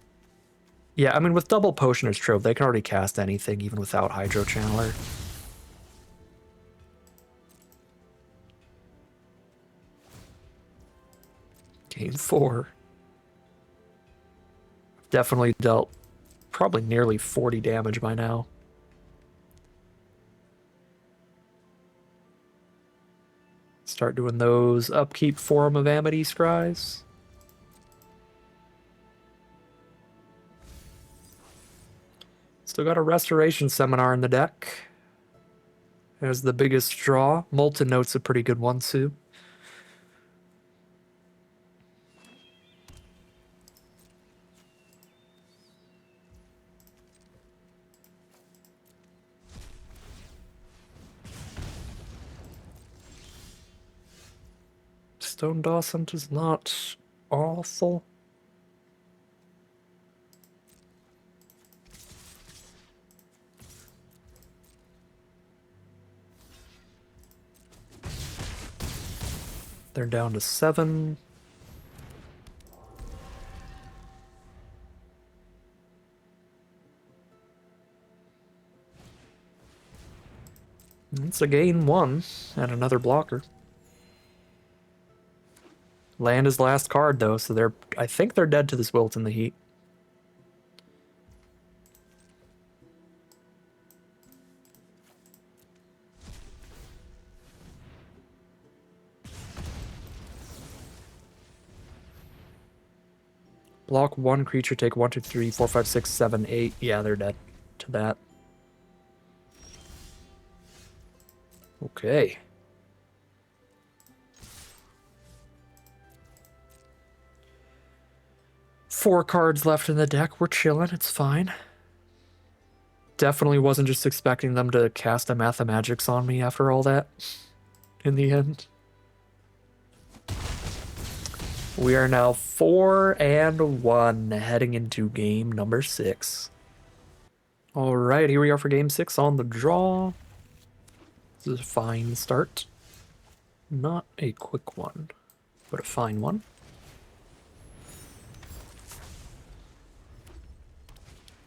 Yeah, I mean, with double Potioner's Trove, they can already cast anything, even without Hydro Channeler. Game 4. Definitely dealt probably nearly 40 damage by now. Start doing those upkeep Forum of Amity scries. Still got a Restoration Seminar in the deck. There's the biggest draw. Molten Note's a pretty good one, too. Stone Dawson is not awful. They're down to 7. It's a gain 1 and another blocker. Land is last card, though, so I think they're dead to this Wilt in the Heat. Block 1 creature, take 1, 2, 3, 4, 5, 6, 7, 8. Yeah, they're dead to that. Okay. Four cards left in the deck. We're chilling. It's fine. Definitely wasn't just expecting them to cast a Mathemagics on me after all that in the end. We are now 4-1 heading into game number 6. All right, here we are for game 6 on the draw. This is a fine start. Not a quick one, but a fine one.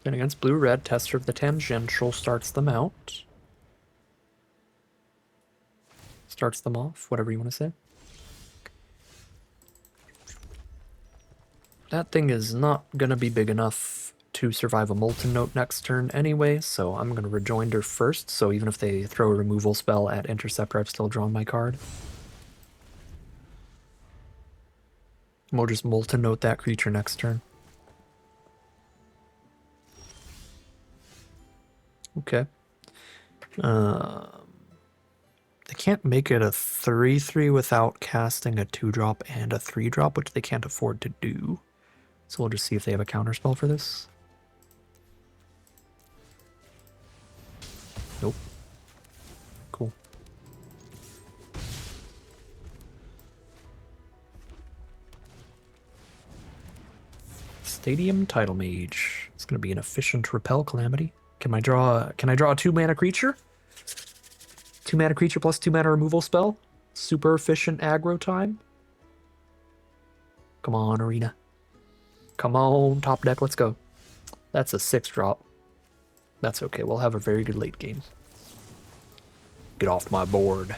Then against blue-red, Tester of the Tangential starts them out. Starts them off, whatever you want to say. That thing is not going to be big enough to survive a Molten Note next turn anyway, so I'm going to Rejoinder first, so even if they throw a removal spell at Interceptor, I've still drawn my card. And we'll just Molten Note that creature next turn. Okay. They can't make it a 3/3 without casting a 2-drop and a 3-drop, which they can't afford to do. So we'll just see if they have a counterspell for this. Nope. Cool. Stadium Tidal Mage. It's going to be an efficient Repel Calamity. Can I draw a 2-mana creature? 2-mana creature plus 2-mana removal spell. Super efficient aggro time. Come on, Arena. Come on, top deck, let's go. That's a 6-drop. That's okay, we'll have a very good late game. Get off my board.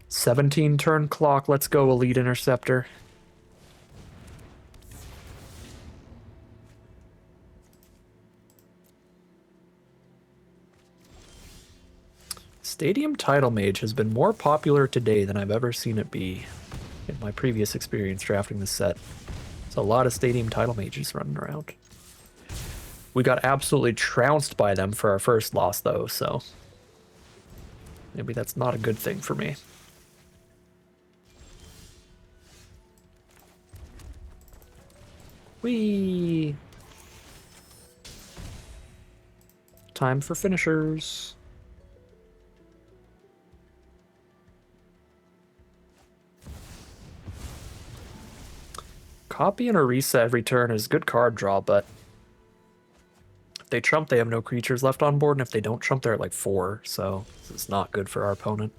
17 turn clock, let's go, Elite Interceptor. Stadium Tidal Mage has been more popular today than I've ever seen it be in my previous experience drafting this set. There's a lot of Stadium Tidal Mages running around. We got absolutely trounced by them for our first loss, though, so maybe that's not a good thing for me. Whee! Time for finishers. Copy and Orisa every turn is good card draw, but if they trump, they have no creatures left on board, and if they don't trump, they're at like 4, so it's not good for our opponent.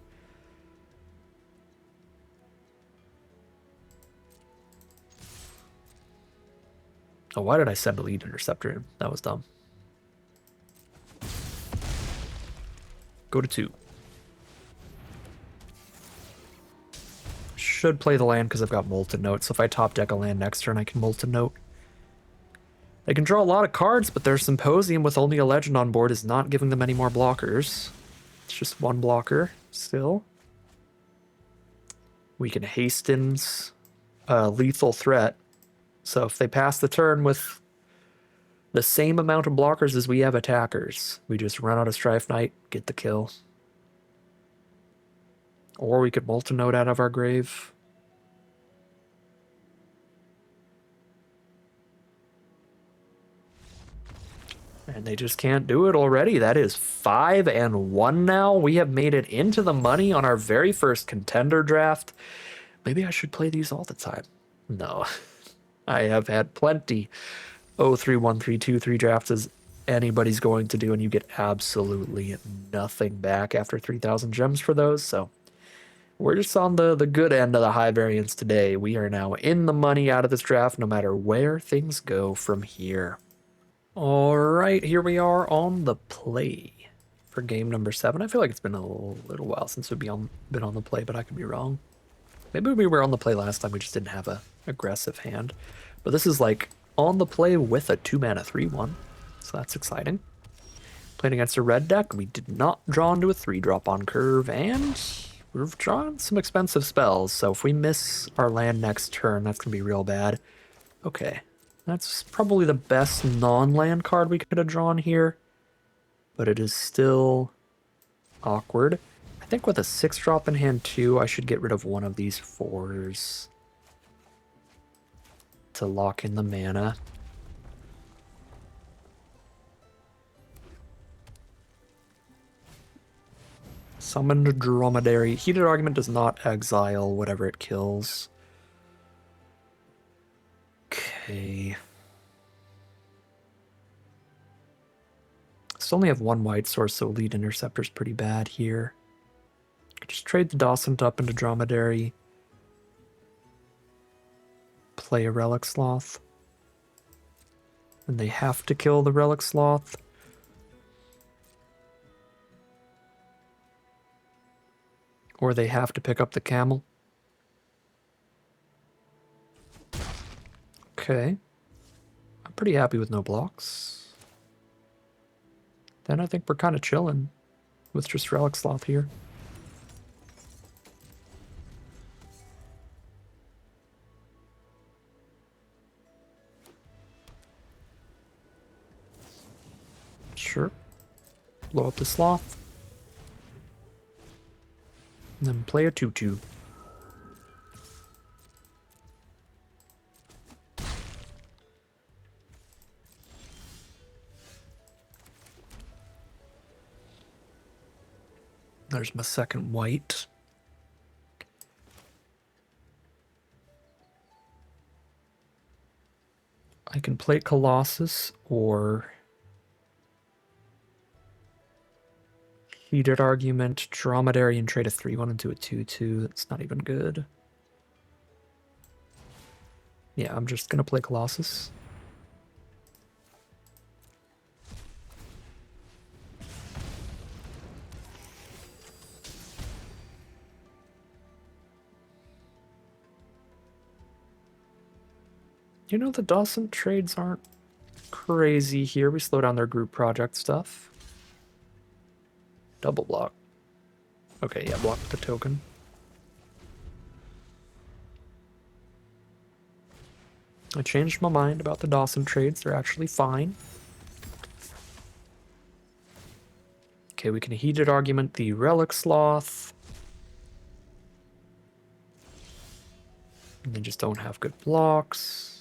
Oh, why did I send Elite Interceptor in? That was dumb. Go to 2. Should play the land because I've got Molten Note, so if I top deck a land next turn, I can Molten Note. They can draw a lot of cards, but their Symposium with only a legend on board is not giving them any more blockers. It's just 1 blocker still. We can Hastings Lethal Threat. So if they pass the turn with the same amount of blockers as we have attackers, we just run out of Strife Knight, get the kill. Or we could Molten Note out of our grave. And they just can't do it already. That is 5-1 now. We have made it into the money on our very first Contender draft. Maybe I should play these all the time. No. I have had plenty 0-3, 1-3, 2-3 drafts as anybody's going to do, and you get absolutely nothing back after 3,000 gems for those, so we're just on the good end of the high variance today. We are now in the money out of this draft, no matter where things go from here. All right, here we are on the play for game number 7. I feel like it's been a little while since we've been on the play, but I could be wrong. Maybe we were on the play last time, we just didn't have a aggressive hand. But this is like on the play with a 2-mana 3/1, so that's exciting. Playing against a red deck, we did not draw into a 3-drop on curve, and we've drawn some expensive spells, so if we miss our land next turn, that's going to be real bad. Okay, that's probably the best non-land card we could have drawn here. but it is still awkward. I think with a 6-drop in hand too, I should get rid of one of these 4s to lock in the mana. Summoned Dromedary. Heated Argument does not exile whatever it kills. Okay. Still only have one white source, so Elite Interceptor's pretty bad here. Just trade the Dawson up into Dromedary. Play a Relic Sloth. And they have to kill the Relic Sloth. Or they have to pick up the Camel. Okay. I'm pretty happy with no blocks. Then I think we're kind of chilling with just Relic Sloth here. Sure. Blow up the Sloth. And then play a 2/2. There's my second white. I can play Colossus or Heated Argument, Dromedary, and trade a 3/1 into a 2/2. That's not even good. Yeah, I'm just gonna play Colossus. You know, the Dawson trades aren't crazy here. We slow down their group project stuff. Double block. Okay, yeah, block the token. I changed my mind about the Dawson trades. They're actually fine. Okay, we can Heated Argument the Relic Sloth. And they just don't have good blocks.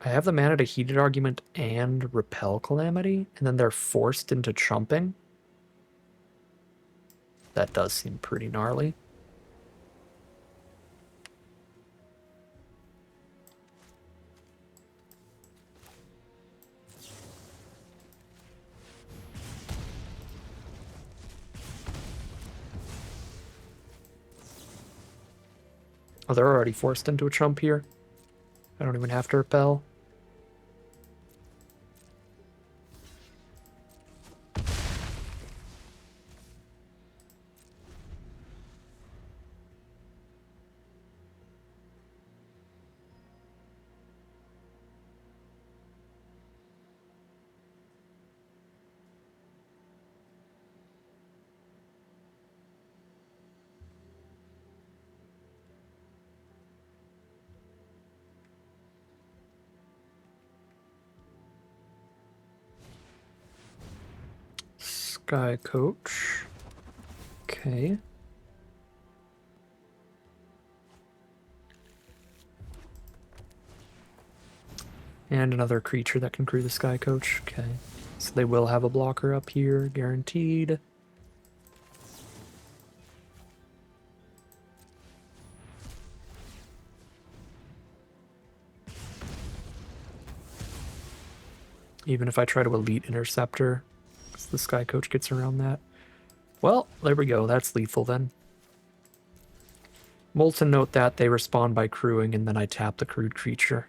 I have the mana to Heated Argument and Repel Calamity, and then they're forced into chumping. That does seem pretty gnarly. Oh, they're already forced into a chump here. I don't even have to repel. Sky Coach. Okay. And another creature that can crew the Sky Coach. Okay. So they will have a blocker up here, guaranteed. Even if I try to Elite Interceptor, the Sky Coach gets around that. Well, there we go. That's lethal then. Molten note that they respond by crewing, and then I tap the crewed creature.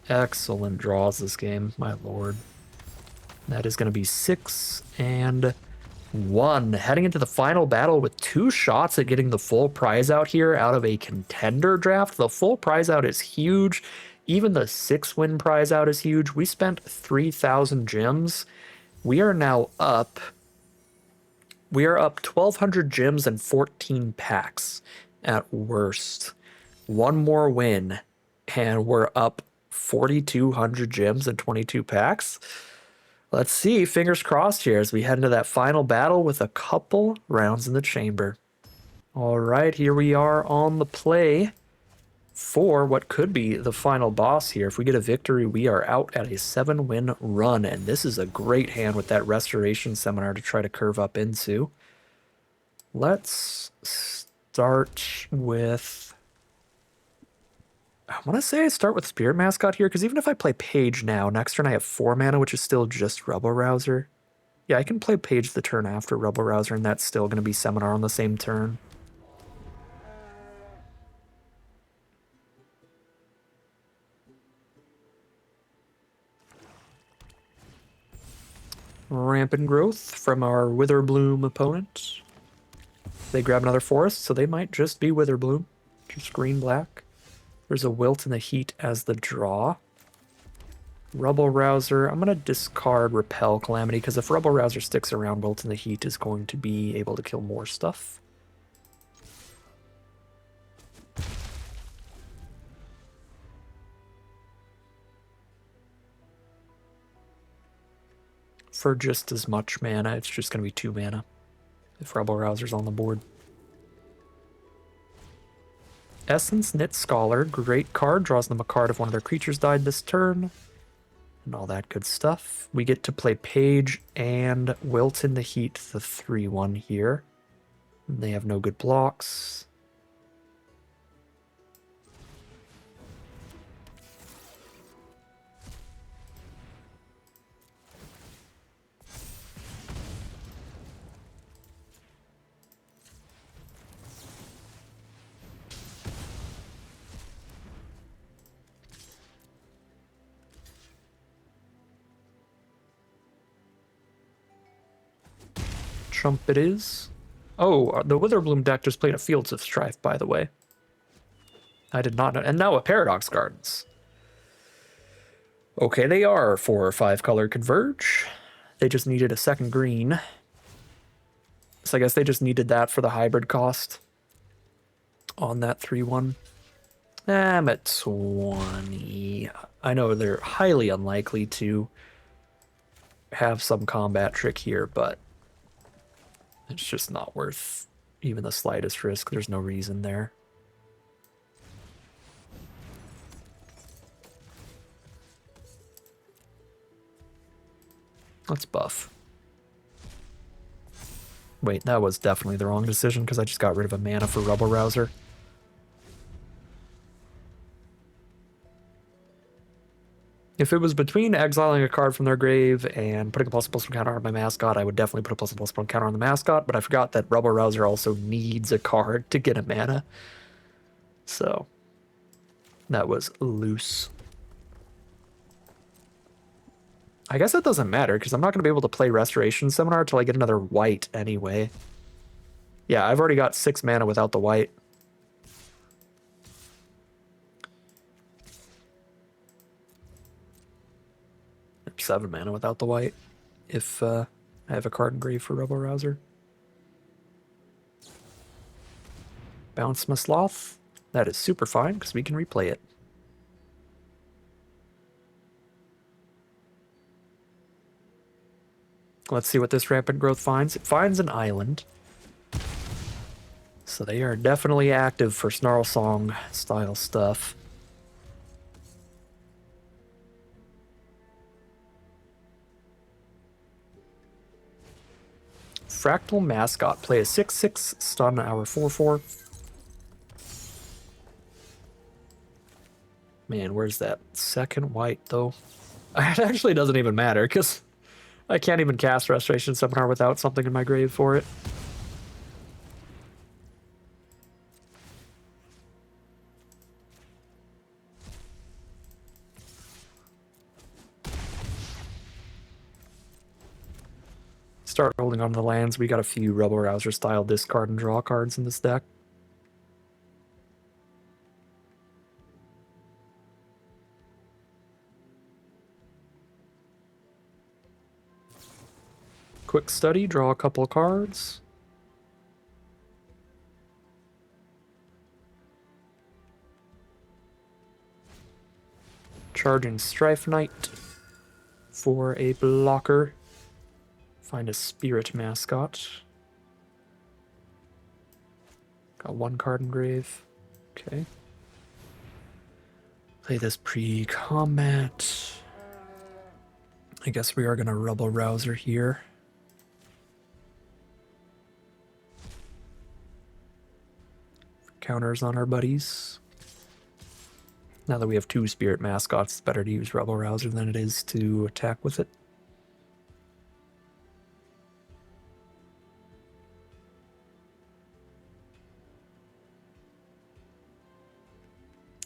Excellent draws this game, my lord. That is going to be 6-1. Heading into the final battle with 2 shots at getting the full prize out here out of a contender draft. The full prize out is huge. Even the 6-win prize out is huge. We spent 3,000 gems. We are now up. We are up 1,200 gems and 14 packs at worst. One more win, And we're up 4,200 gems and 22 packs. Let's see, fingers crossed here as we head into that final battle with a couple rounds in the chamber. All right, here we are on the play for what could be the final boss here. If we get a victory, we are out at a 7-win run, and this is a great hand with that Restoration Seminar to try to curve up into. Let's start with... I want to say I start with Spirit Mascot here, because even if I play Page now, next turn I have 4 mana, which is still just Rebel Rouser. Yeah, I can play Page the turn after Rebel Rouser, and that's still going to be Seminar on the same turn. Rampant Growth from our Witherbloom opponent. They grab another forest, so they might just be Witherbloom. Just green-black. There's a Wilt in the Heat as the draw. Rebel Rouser. I'm going to discard Repel Calamity, because if Rebel Rouser sticks around, Wilt in the Heat is going to be able to kill more stuff. For just as much mana, it's just going to be 2 mana if Rebel Rouser's on the board. Essence Knit Scholar, great card, draws them a card if one of their creatures died this turn, and all that good stuff. We get to play Page and Wilt in the Heat, the 3/1 here. They have no good blocks. Chump it is. Oh, the Witherbloom deck just played a Fields of Strife, by the way. I did not know. And now a Paradox Gardens. Okay, they are 4 or 5 color Converge. They just needed a second green. So I guess they just needed that for the hybrid cost on that 3/1. I'm at 20. I know they're highly unlikely to have some combat trick here, but it's just not worth even the slightest risk. There's no reason there. Let's buff. Wait, that was definitely the wrong decision because I just got rid of a mana for Rebel Rouser. If it was between exiling a card from their grave and putting a ++1 counter on my mascot, I would definitely put a ++1 counter on the mascot, but I forgot that Rebel Rouser also needs a card to get a mana. So, that was loose. I guess that doesn't matter, because I'm not going to be able to play Restoration Seminar until I get another white anyway. Yeah, I've already got 6 mana without the white. Or 7 mana without the white, if I have a card engraved for Rebel Rouser. Bounce my Sloth. That is super fine, because we can replay it. Let's see what this Rampant Growth finds. It finds an island. So they are definitely active for Snarl Song style stuff. Fractal Mascot. Play a 6/6, stun our 4/4. Man, where's that second white, though? It actually doesn't even matter, because I can't even cast Restoration Seminar without something in my grave for it. Start holding on to the lands. We got a few Rebel Rouser style discard and draw cards in this deck. Quick study, draw a couple of cards. Charging Strife Knight for a blocker. Find a Spirit Mascot. Got one card in grave. Okay. Play this pre-combat. I guess we are going to Rebel Rouser here. Counters on our buddies. Now that we have two Spirit Mascots, it's better to use Rebel Rouser than it is to attack with it.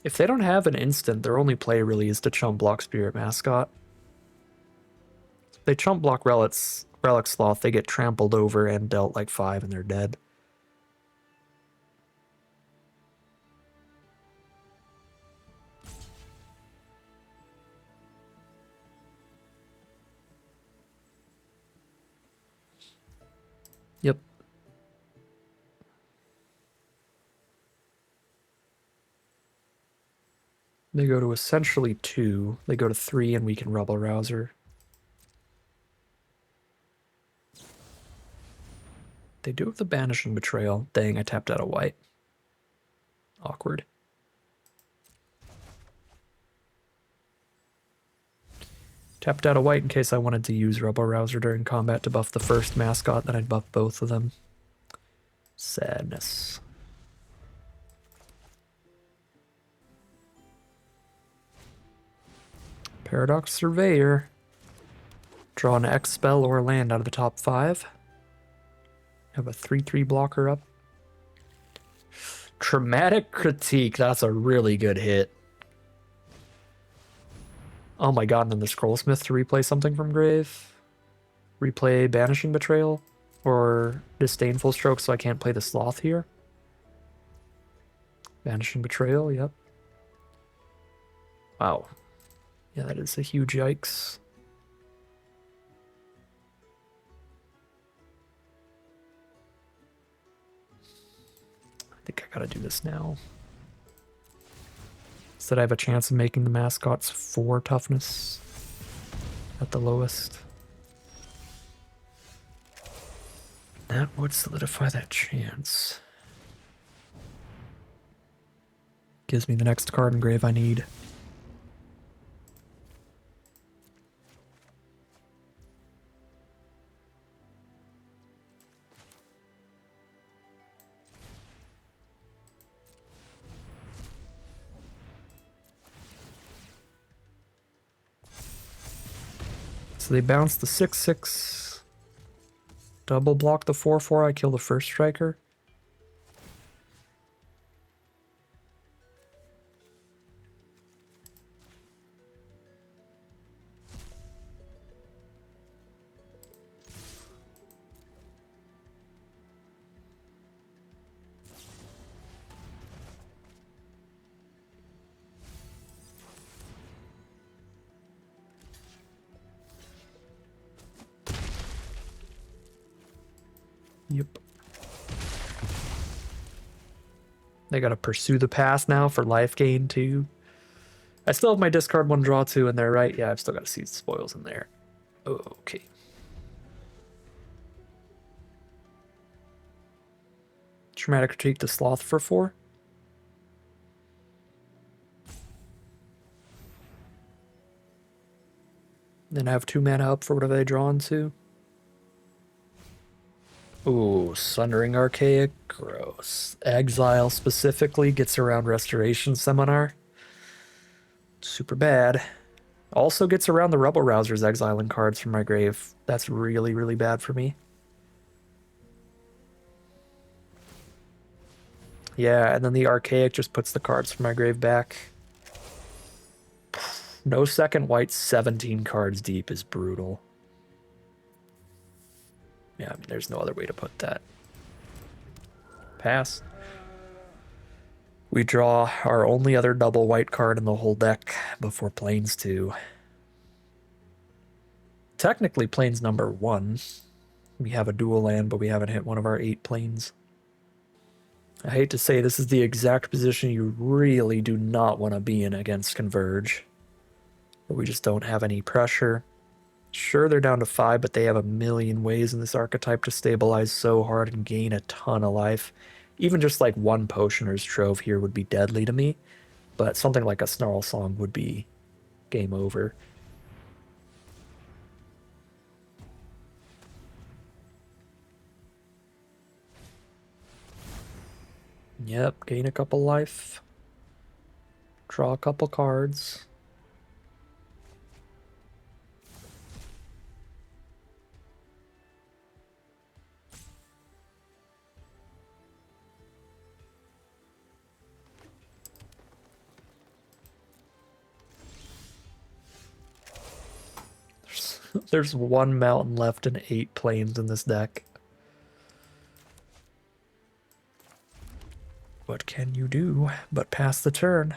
If they don't have an instant, their only play really is to chump block Spirit Mascot. If they chump block Relic Sloth, they get trampled over and dealt like 5 and they're dead. Yep. They go to essentially 2. They go to 3 and we can Rebel Rouser. They do have the Banishing Betrayal. Dang, I tapped out a white. Awkward. Tapped out a white in case I wanted to use Rebel Rouser during combat to buff the first mascot, then I'd buff both of them. Sadness. Paradox Surveyor. Draw an X spell or land out of the top 5. Have a 3/3 blocker up. Traumatic Critique. That's a really good hit. Oh my god, and then the Scrollsmith to replay something from grave. Replay Banishing Betrayal. Or Disdainful Stroke so I can't play the Sloth here. Banishing Betrayal, yep. Wow. Yeah, that is a huge yikes. I think I gotta do this now. So that I have a chance of making the mascots 4 toughness at the lowest. That would solidify that chance. Gives me the next card in grave I need. So they bounce the 6/6. Double block the 4/4. I kill the first striker. Yep. They gotta pursue the pass now for life gain too. I still have my discard 1, draw 2 in there, right? Yeah, I've still got to see the spoils in there. Okay. Traumatic Critique to Sloth for 4. Then I have 2 mana up for whatever they draw into. Ooh, Sundering Archaic, gross. Exile specifically gets around Restoration Seminar. Super bad. Also gets around the Rebel Rousers exiling cards from my grave. That's really, really bad for me. Yeah, and then the Archaic just puts the cards from my grave back. No second white, 17 cards deep is brutal. Yeah, I mean, there's no other way to put that. Pass. We draw our only other double white card in the whole deck before Plains 2. Technically, Plains number 1. We have a dual land, but we haven't hit one of our 8 planes. I hate to say this is the exact position you really do not want to be in against Converge. But we just don't have any pressure. Sure, they're down to 5, but they have a million ways in this archetype to stabilize so hard and gain a ton of life. Even just like one Potioner's Trove here would be deadly to me, but something like a Snarl Song would be game over. Yep, gain a couple life. Draw a couple cards. There's one mountain left and 8 plains in this deck. What can you do but pass the turn?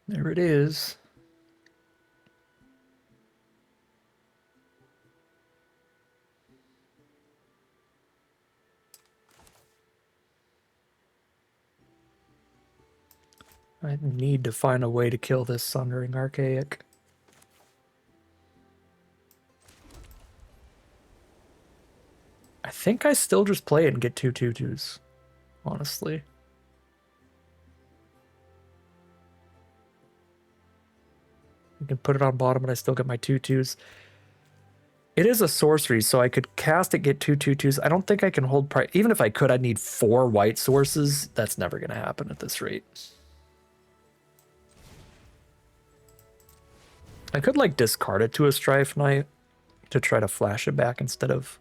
There it is. I need to find a way to kill this Sundering Archaic. I think I still just play it and get 2/2/2s, honestly. I can put it on bottom and I still get my 2/2s. It is a sorcery, so I could cast it, get 2/2/2s. I don't think I can hold price. Even if I could, I'd need 4 white sources. That's never going to happen at this rate. I could, like, discard it to a Strife Knight to try to flash it back instead of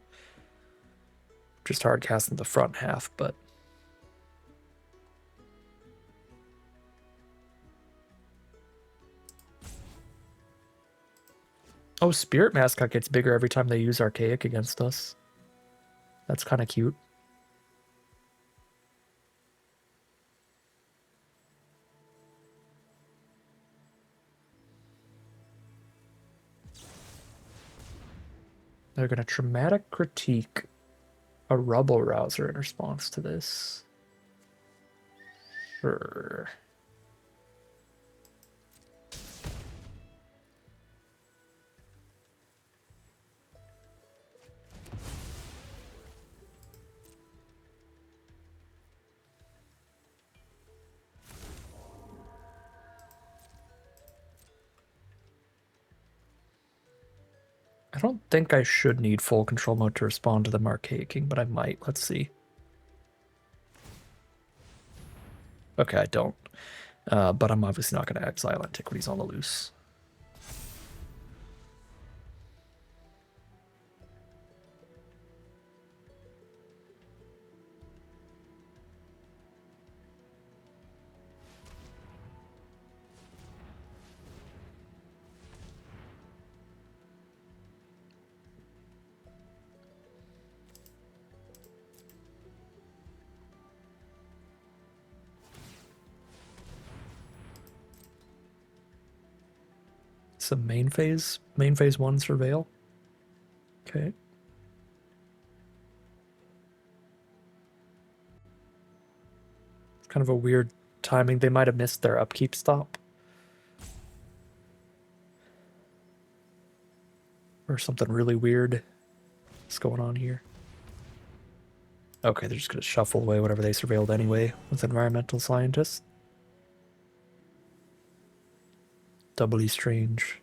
just hard casting the front half, but... Oh, Spirit Mascot gets bigger every time they use Archaic against us. That's kind of cute. They're going to Traumatic Critique a Rubble Rouser in response to this. Sure. I don't think I should need full control mode to respond to the Archaiking, but I might. Let's see. Okay, I don't. But I'm obviously not going to exile Antiquities on the loose. Some main phase 1 Surveil. Okay. It's kind of a weird timing. They might have missed their upkeep stop. Or something really weird is going on here. Okay, they're just going to shuffle away whatever they surveilled anyway with Environmental Scientist. Doubly strange.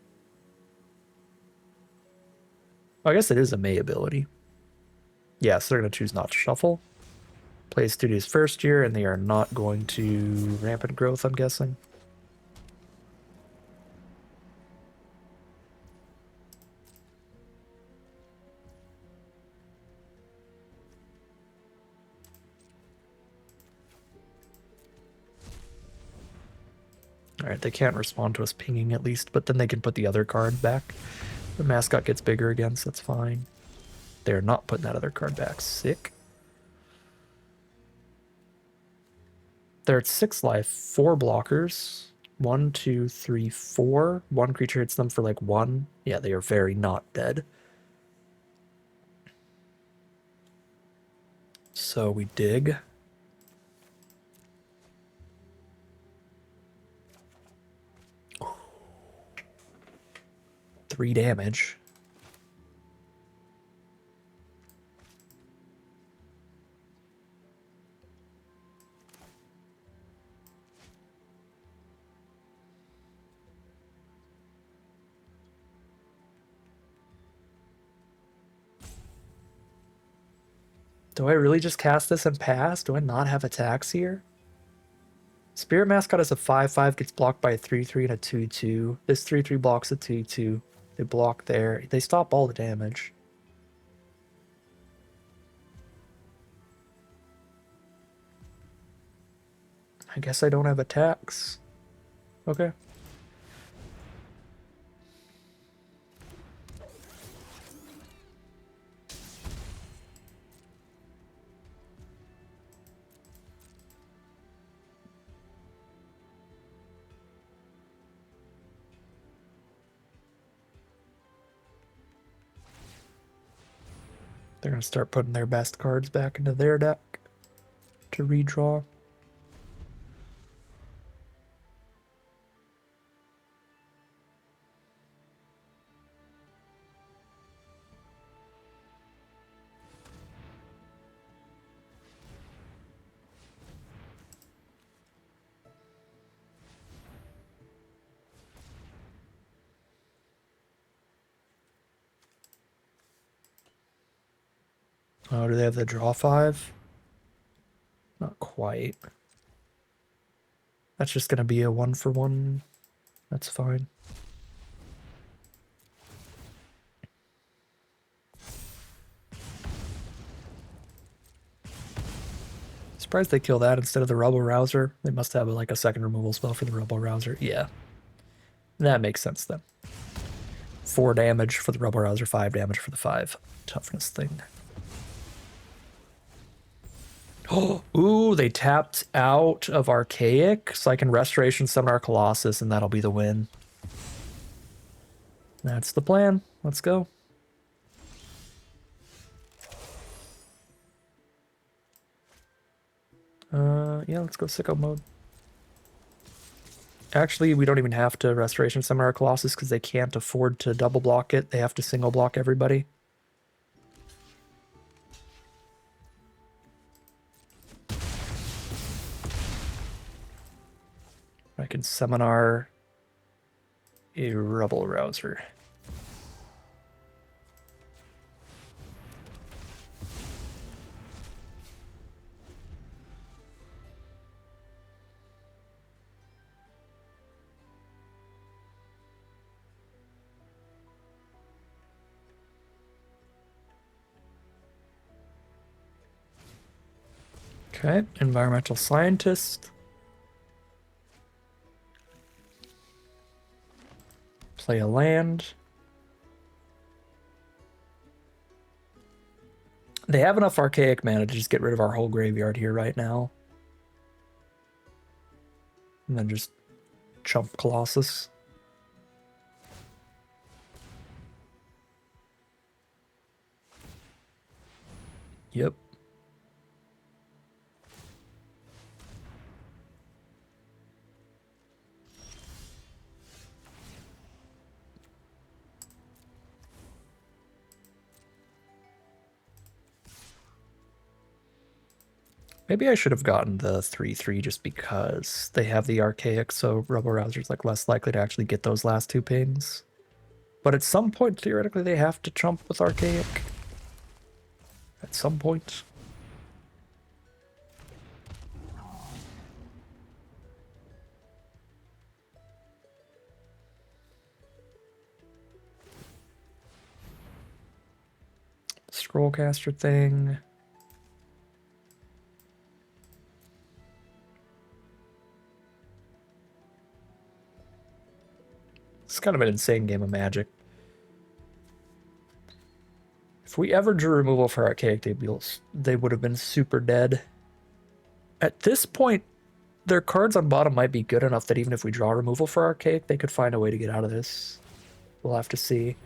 I guess it is a May ability. Yeah, so they're going to choose not to shuffle. Plays Studios first year, and they are not going to rampant growth, I'm guessing. Alright, they can't respond to us pinging at least, but then they can put the other card back. The mascot gets bigger again, so that's fine. They're not putting that other card back. Sick. They're at 6 life, 4 blockers. 1, 2, 3, 4. One creature hits them for like 1. Yeah, they are very not dead. So we dig. Three damage. Do I really just cast this and pass? Do I not have attacks here? Spirit Mascot is a 5/5, gets blocked by a 3/3 and a 2/2. This 3/3 blocks a 2/2. They block there. They stop all the damage. I guess I don't have attacks. Okay. They're going to start putting their best cards back into their deck to redraw. Oh, do they have the draw 5? Not quite. That's just going to be a 1-for-1. That's fine. Surprised they kill that instead of the Rebel Rouser. They must have like a second removal spell for the Rebel Rouser. Yeah. That makes sense then. 4 damage for the Rebel Rouser, 5 damage for the 5 toughness thing. Oh, ooh, they tapped out of Archaic, so I can Restoration Summon our Colossus, and that'll be the win. That's the plan. Let's go. Yeah, let's go sicko mode. Actually, we don't even have to Restoration Summon our Colossus because they can't afford to double block it. They have to single block everybody. I can summon our Rebel Rouser. Okay, Environmental Scientist. Play a land. They have enough Archaic mana to just get rid of our whole graveyard here right now. And then just chump Colossus. Yep. Maybe I should have gotten the 3/3 just because they have the Archaic, so Rebel Rouser's like less likely to actually get those last 2 pings. But at some point, theoretically, they have to chump with Archaic. At some point. Scrollcaster thing. It's kind of an insane game of Magic. If we ever drew removal for Archaic, they would have been super dead. At this point, their cards on bottom might be good enough that even if we draw removal for Archaic, they could find a way to get out of this. We'll have to see.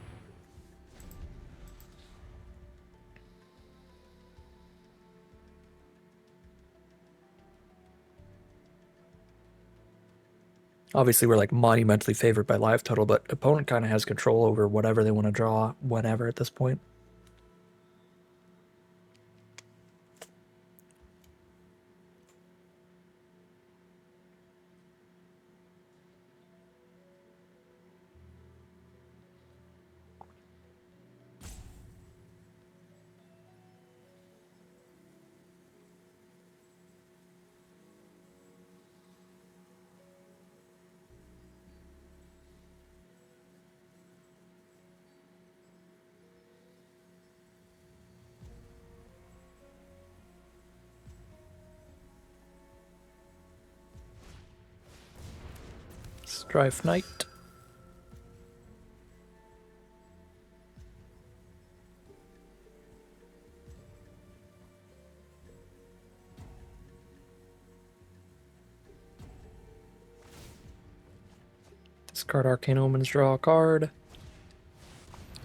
Obviously, we're like monumentally favored by life total, but opponent kind of has control over whatever they want to draw whenever at this point. Strife Knight. Discard Arcane Omens, draw a card.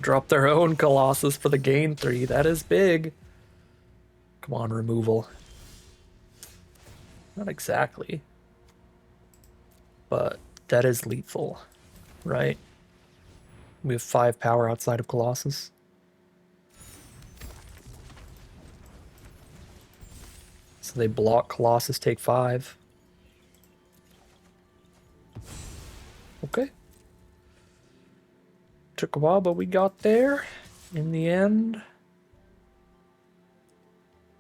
Drop their own Colossus for the gain 3. That is big. Come on, removal. Not exactly. But that is lethal, right? We have 5 power outside of Colossus. So they block Colossus, take 5. Okay. Took a while, but we got there in the end.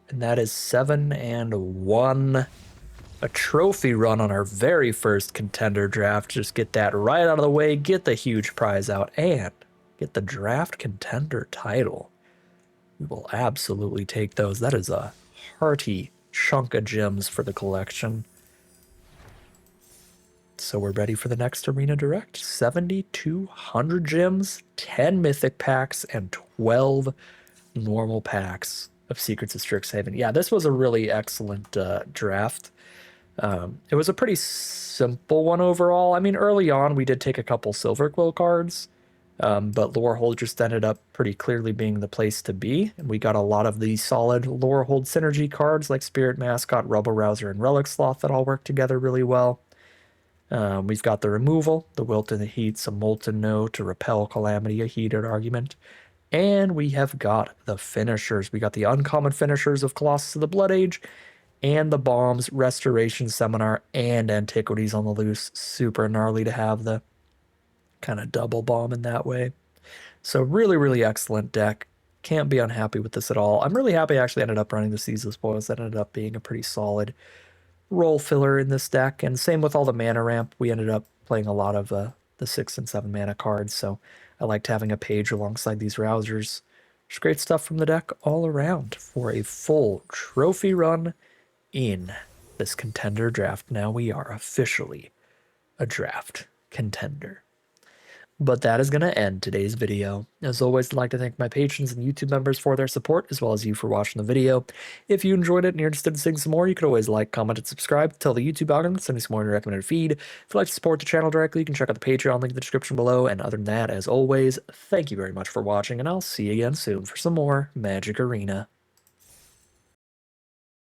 And that is 7-1. A trophy run on our very first contender draft. Just get that right out of the way, get the huge prize out, and get the draft contender title. We will absolutely take those. That is a hearty chunk of gems for the collection. So we're ready for the next Arena Direct. 7,200 gems, 10 mythic packs, and 12 normal packs of Secrets of Strixhaven. Yeah, this was a really excellent draft. It was a pretty simple one overall. I mean, early on, we did take a couple Silver Quill cards, but Lorehold just ended up pretty clearly being the place to be. And we got a lot of the solid Lorehold synergy cards like Spirit Mascot, Rubble Rouser, and Relic Sloth that all work together really well. We've got the removal, the Wilt and the Heat, some Molten No to repel Calamity, a heated argument. And we have got the finishers. We got the uncommon finishers of Colossus of the Blood Age, and the bombs, Restoration Seminar, and Antiquities on the Loose. Super gnarly to have the kind of double bomb in that way. So really, really excellent deck. Can't be unhappy with this at all. I'm really happy I actually ended up running the Seas of Spoils. That ended up being a pretty solid role filler in this deck. And same with all the mana ramp. We ended up playing a lot of the 6 and 7 mana cards. So I liked having a page alongside these Rousers. Just great stuff from the deck all around for a full trophy run in this contender draft. Now we are officially a draft contender. But that is going to end today's video. As always, I'd like to thank my patrons and YouTube members for their support, as well as you for watching the video. If you enjoyed it and you're interested in seeing some more, you could always like, comment, and subscribe. Tell the YouTube algorithm to send me some more in your recommended feed. If you'd like to support the channel directly, you can check out the Patreon link in the description below. And other than that, as always, thank you very much for watching, and I'll see you again soon for some more Magic Arena.